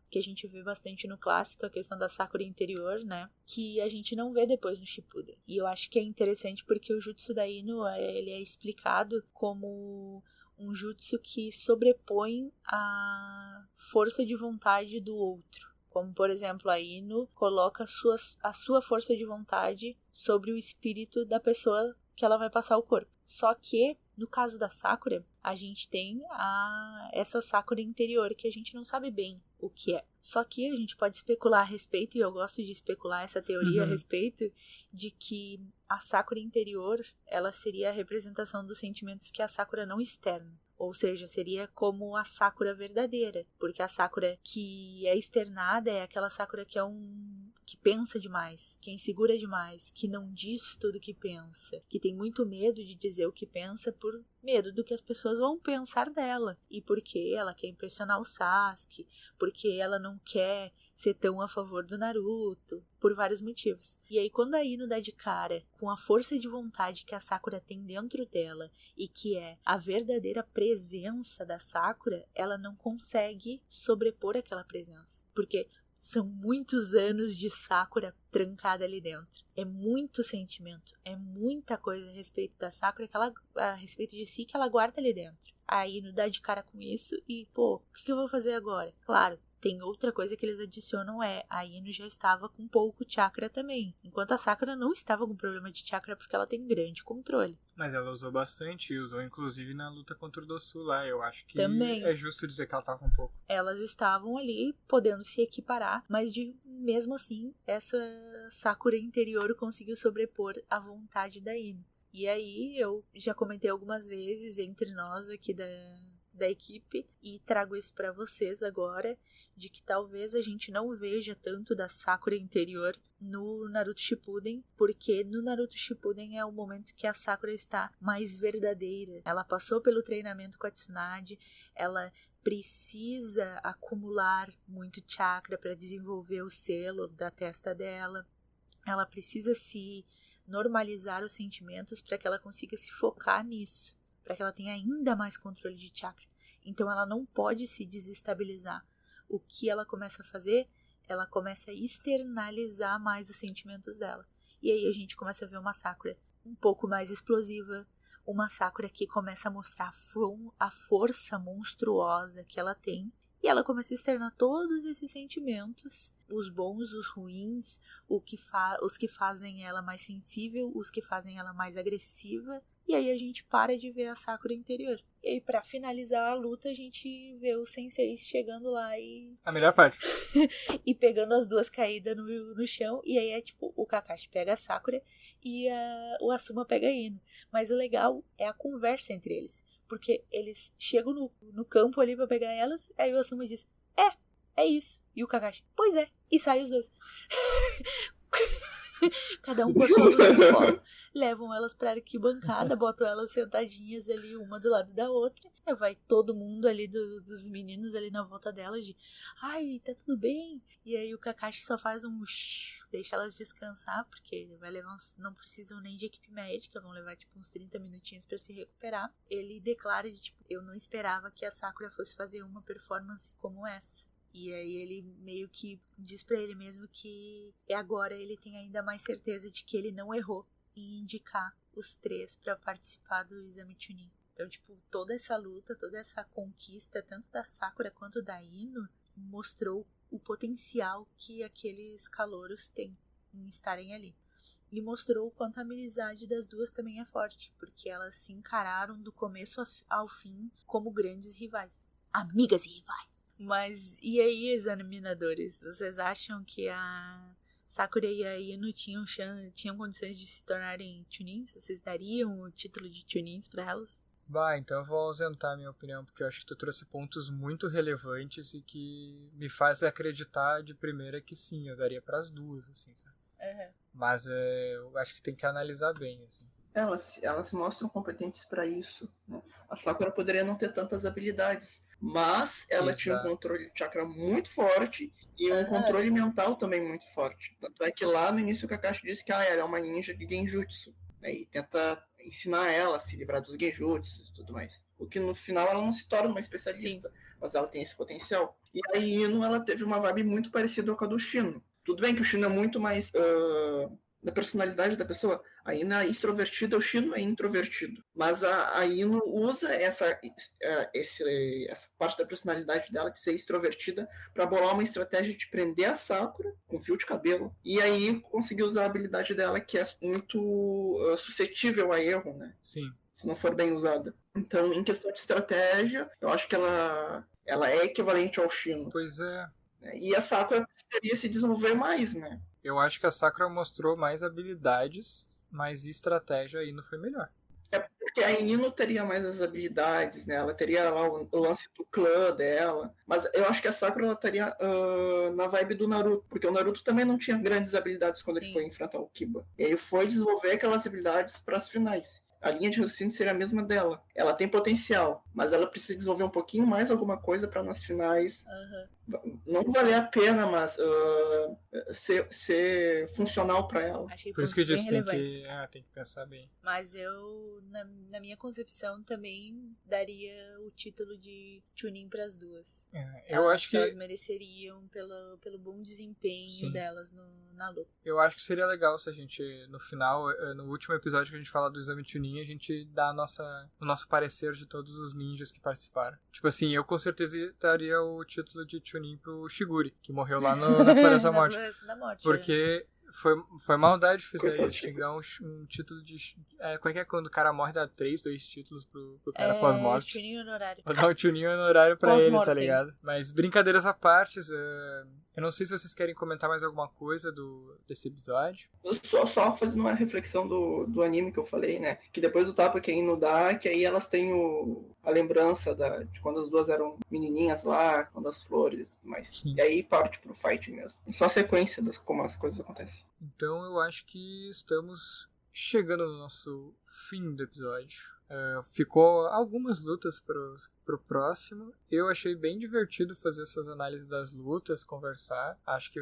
que a gente vê bastante no clássico, a questão da Sakura interior, né? Que a gente não vê depois no Shippuden. E eu acho que é interessante porque o Jutsu da Ino, ele é explicado como um jutsu que sobrepõe a força de vontade do outro. Como, por exemplo, a Ino coloca a sua força de vontade sobre o espírito da pessoa que ela vai passar o corpo. Só que, no caso da Sakura, a gente tem essa Sakura interior que a gente não sabe bem o que é. Só que a gente pode especular a respeito, e eu gosto de especular essa teoria a respeito, de que a Sakura interior, ela seria a representação dos sentimentos que a Sakura não externa. Ou seja, seria como a Sakura verdadeira. Porque a Sakura que é externada é aquela Sakura que que pensa demais, que é insegura demais, que não diz tudo o que pensa, que tem muito medo de dizer o que pensa por medo do que as pessoas vão pensar dela. E porque ela quer impressionar o Sasuke, porque ela não quer ser tão a favor do Naruto, por vários motivos. E aí quando a Ino dá de cara com a força de vontade que a Sakura tem dentro dela e que é a verdadeira presença da Sakura, ela não consegue sobrepor aquela presença. Porque são muitos anos de Sakura trancada ali dentro. É muito sentimento, é muita coisa a respeito da Sakura, a respeito de si, que ela guarda ali dentro. A Ino dá de cara com isso e, pô, o que eu vou fazer agora? Claro, tem outra coisa que eles adicionam, a Ino já estava com pouco chakra também, enquanto a Sakura não estava com problema de chakra porque ela tem grande controle. Mas ela usou bastante, e usou inclusive na luta contra o Dossu lá. Eu acho que também é justo dizer que ela tava com um pouco. Elas estavam ali podendo se equiparar, mas mesmo assim, essa Sakura interior conseguiu sobrepor a vontade da Ino. E aí eu já comentei algumas vezes entre nós aqui da equipe e trago isso pra vocês agora, de que talvez a gente não veja tanto da Sakura interior no Naruto Shippuden, porque no Naruto Shippuden é o momento que a Sakura está mais verdadeira. Ela passou pelo treinamento com a Tsunade, ela precisa acumular muito chakra para desenvolver o selo da testa dela, ela precisa se normalizar os sentimentos para que ela consiga se focar nisso, para que ela tenha ainda mais controle de chakra. Então ela não pode se desestabilizar. O que ela começa a fazer? Ela começa a externalizar mais os sentimentos dela. E aí a gente começa a ver uma Sakura um pouco mais explosiva, uma Sakura que começa a mostrar a força monstruosa que ela tem. E ela começa a externar todos esses sentimentos, os bons, os ruins, os que fazem ela mais sensível, os que fazem ela mais agressiva. E aí a gente para de ver a Sakura interior. E aí pra finalizar a luta a gente vê os senseis chegando lá e... A melhor parte. e pegando as duas caídas no chão. E aí é tipo, o Kakashi pega a Sakura e o Asuma pega a Ino. Mas o legal é a conversa entre eles. Porque eles chegam no campo ali pra pegar elas, aí o Asuma diz, é isso. E o Kakashi, pois é. E sai os dois. Cada um com a sua luta no colo. Levam elas pra arquibancada, botam elas sentadinhas ali, uma do lado da outra. Aí vai todo mundo ali, dos meninos ali na volta delas, de ai, tá tudo bem? E aí o Kakashi só faz um deixa elas descansar, porque vai levar não precisam nem de equipe médica, vão levar tipo uns 30 minutinhos pra se recuperar. Ele declara de tipo, eu não esperava que a Sakura fosse fazer uma performance como essa. E aí ele meio que diz pra ele mesmo que agora ele tem ainda mais certeza de que ele não errou em indicar os 3 pra participar do exame Chunin. Então, tipo, toda essa luta, toda essa conquista, tanto da Sakura quanto da Ino, mostrou o potencial que aqueles calouros têm em estarem ali. E mostrou o quanto a amizade das duas também é forte, porque elas se encararam do começo ao fim como grandes rivais. Amigas e rivais. Mas, e aí, examinadores? Vocês acham que a Sakura e a Ino tinham condições de se tornarem Chunins? Vocês dariam o título de Chunins pra elas? Bah, então eu vou ausentar a minha opinião, porque eu acho que tu trouxe pontos muito relevantes e que me faz acreditar de primeira que sim, eu daria pras duas, assim, sabe? Uhum. Mas eu acho que tem que analisar bem, assim. Elas se mostram competentes para isso, né? A Sakura poderia não ter tantas habilidades, mas ela tinha um controle de chakra muito forte e um controle mental também muito forte. Tanto é que lá no início o Kakashi disse que ela é uma ninja de genjutsu, né? E tenta ensinar ela a se livrar dos genjutsus e tudo mais. O que no final ela não se torna uma especialista, sim, mas ela tem esse potencial. E a Ino, ela teve uma vibe muito parecida com a do Shino. Tudo bem que o Shino é muito mais... da personalidade da pessoa. A Ino é extrovertida, o Shino é introvertido. Mas a Ino usa essa parte da personalidade dela de ser extrovertida para bolar uma estratégia de prender a Sakura com fio de cabelo e aí conseguir usar a habilidade dela que é muito suscetível a erro, né? Sim. Se não for bem usada. Então, em questão de estratégia, eu acho que ela é equivalente ao Shino. Pois é. E a Sakura precisaria se desenvolver mais, né? Eu acho que a Sakura mostrou mais habilidades, mas estratégia aí não foi melhor. É porque porque a Ino teria mais as habilidades, né? Ela teria lá o lance do clã dela. Mas eu acho que a Sakura ela estaria na vibe do Naruto, porque o Naruto também não tinha grandes habilidades quando ele foi enfrentar o Kiba. E ele foi desenvolver aquelas habilidades para as finais. A linha de raciocínio seria a mesma dela. Ela tem potencial, mas ela precisa desenvolver um pouquinho mais alguma coisa para nas finais não valer a pena, mas ser funcional para ela. Achei Por isso que eu disse, tem que pensar bem. Mas eu, na minha concepção, também daria o título de Chunin para as duas. Eu acho que elas mereceriam pelo bom desempenho delas na luta. Eu acho que seria legal se a gente, no final, no último episódio que a gente fala do exame Chunin, a gente dá o nosso parecer de todos os ninjas que participaram. Tipo assim, eu com certeza daria o título de Chunin pro Shiguri, que morreu lá na Floresta da Morte. Porque foi maldade fazer isso. Tinha que dar um título de... como é quando o cara morre, dá 2 títulos pro cara pós-morte. Chunin honorário. Vou dar um Chunin honorário pra ele, tá ligado? Mas brincadeiras à parte, eu não sei se vocês querem comentar mais alguma coisa desse episódio. Só fazendo uma reflexão do anime que eu falei, né? Que depois do tapa que a Ino dá, que aí elas têm a lembrança de quando as duas eram menininhas lá, quando as flores e tudo mais. Sim. E aí parte pro fight mesmo. Só a sequência de como as coisas acontecem. Então eu acho que estamos chegando no nosso fim do episódio. Ficou algumas lutas pro próximo. Eu achei bem divertido fazer essas análises das lutas, conversar. Acho que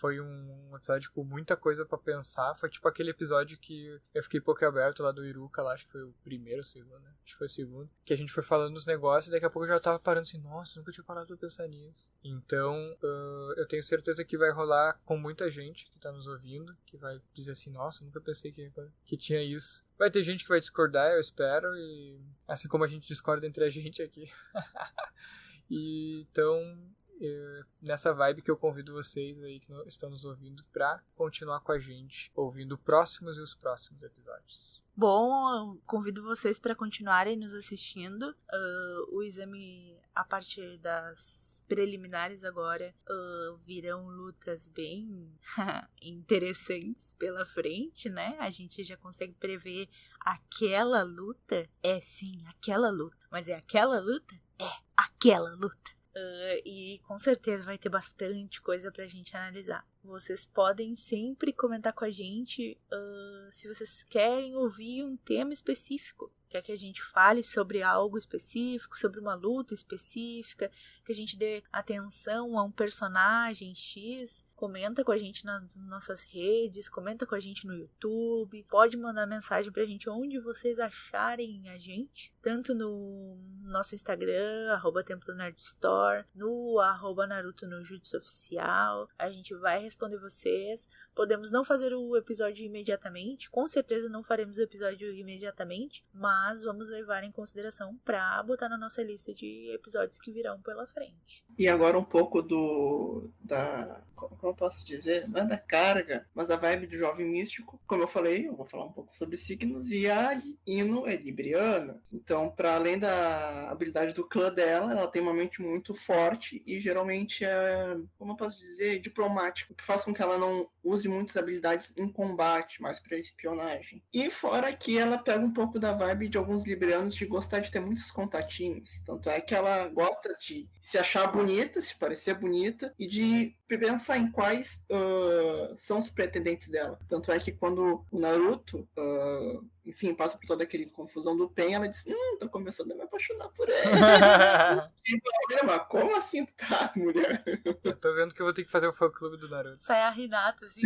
foi um episódio com muita coisa pra pensar. Foi tipo aquele episódio que eu fiquei pouco aberto lá do Iruka, lá, acho que foi o primeiro ou o segundo, né? Acho que foi o segundo. Que a gente foi falando dos negócios e daqui a pouco eu já tava parando assim, nossa, nunca tinha parado pra pensar nisso. Então, eu tenho certeza que vai rolar com muita gente que tá nos ouvindo, que vai dizer assim, nossa, nunca pensei que tinha isso. Vai ter gente que vai discordar, eu espero, e assim como a gente discorda entre a gente aqui. Então, nessa vibe que eu convido vocês aí que estão nos ouvindo pra continuar com a gente, ouvindo os próximos episódios. Bom, eu convido vocês para continuarem nos assistindo. O exame, a partir das preliminares agora, virão lutas bem interessantes pela frente, né? A gente já consegue prever aquela luta. É sim, aquela luta. Mas é aquela luta? É aquela luta. E com certeza vai ter bastante coisa pra gente analisar. Vocês podem sempre comentar com a gente se vocês querem ouvir um tema específico. Quer que a gente fale sobre algo específico, sobre uma luta específica, que a gente dê atenção a um personagem X. Comenta com a gente nas nossas redes, comenta com a gente no YouTube. Pode mandar mensagem pra gente onde vocês acharem a gente. Tanto no nosso Instagram, @TemploNerdStore, no @Naruto no Jutsu Oficial. A gente vai responder vocês. Podemos não fazer o episódio imediatamente. Com certeza não faremos o episódio imediatamente. Mas vamos levar em consideração para botar na nossa lista de episódios que virão pela frente. E agora um pouco como eu posso dizer? Não é da carga, mas da vibe do jovem místico. Como eu falei, eu vou falar um pouco sobre signos, e a Ino é libriana. Então, para além da habilidade do clã dela, ela tem uma mente muito forte e geralmente é, como eu posso dizer, diplomática, o que faz com que ela não use muitas habilidades em combate, mais para espionagem. E fora que ela pega um pouco da vibe de alguns librianos de gostar de ter muitos contatinhos. Tanto é que ela gosta de se achar bonita, se parecer bonita, e de pensar em quais são os pretendentes dela. Tanto é que quando o Naruto, enfim, passa por toda aquela confusão do Pen, ela diz, tô começando a me apaixonar por ele. Mas como assim tu tá, mulher? Eu tô vendo que eu vou ter que fazer o fã-clube do Naruto. Sai a Hinata, assim,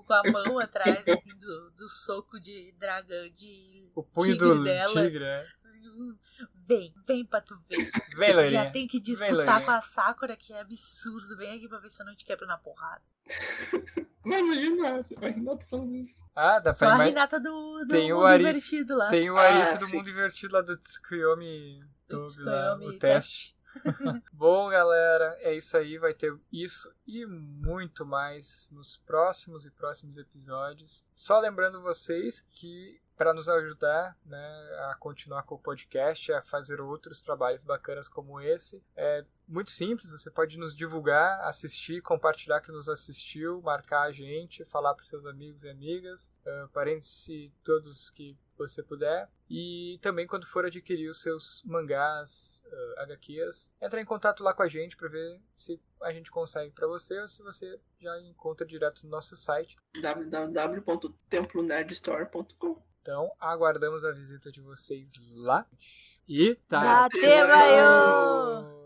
com a mão atrás, assim, do soco de dragão, de o punho tigre do dela. Tigre, Vem pra tu ver. Vem, loirinha. Já tem que disputar com a Sakura, que é absurdo. Vem aqui pra ver se eu não te quebro na porrada. Mas imagina, a Hinata falando isso. Dá pra Só a Hinata do tem mundo o Arif, invertido lá. Tem o Arif do mundo invertido lá do Tsukuyomi Tobi lá, o teste. Bom, galera, é isso aí. Vai ter isso e muito mais nos próximos episódios. Só lembrando vocês que para nos ajudar, né, a continuar com o podcast, a fazer outros trabalhos bacanas como esse, é muito simples. Você pode nos divulgar, assistir, compartilhar que nos assistiu, marcar a gente, falar para seus amigos e amigas, parentes e todos que você puder. E também quando for adquirir os seus mangás, HQs, entra em contato lá com a gente para ver se a gente consegue para você ou se você já encontra direto no nosso site www.templonerdstore.com. Então, aguardamos a visita de vocês lá. E Datemayo!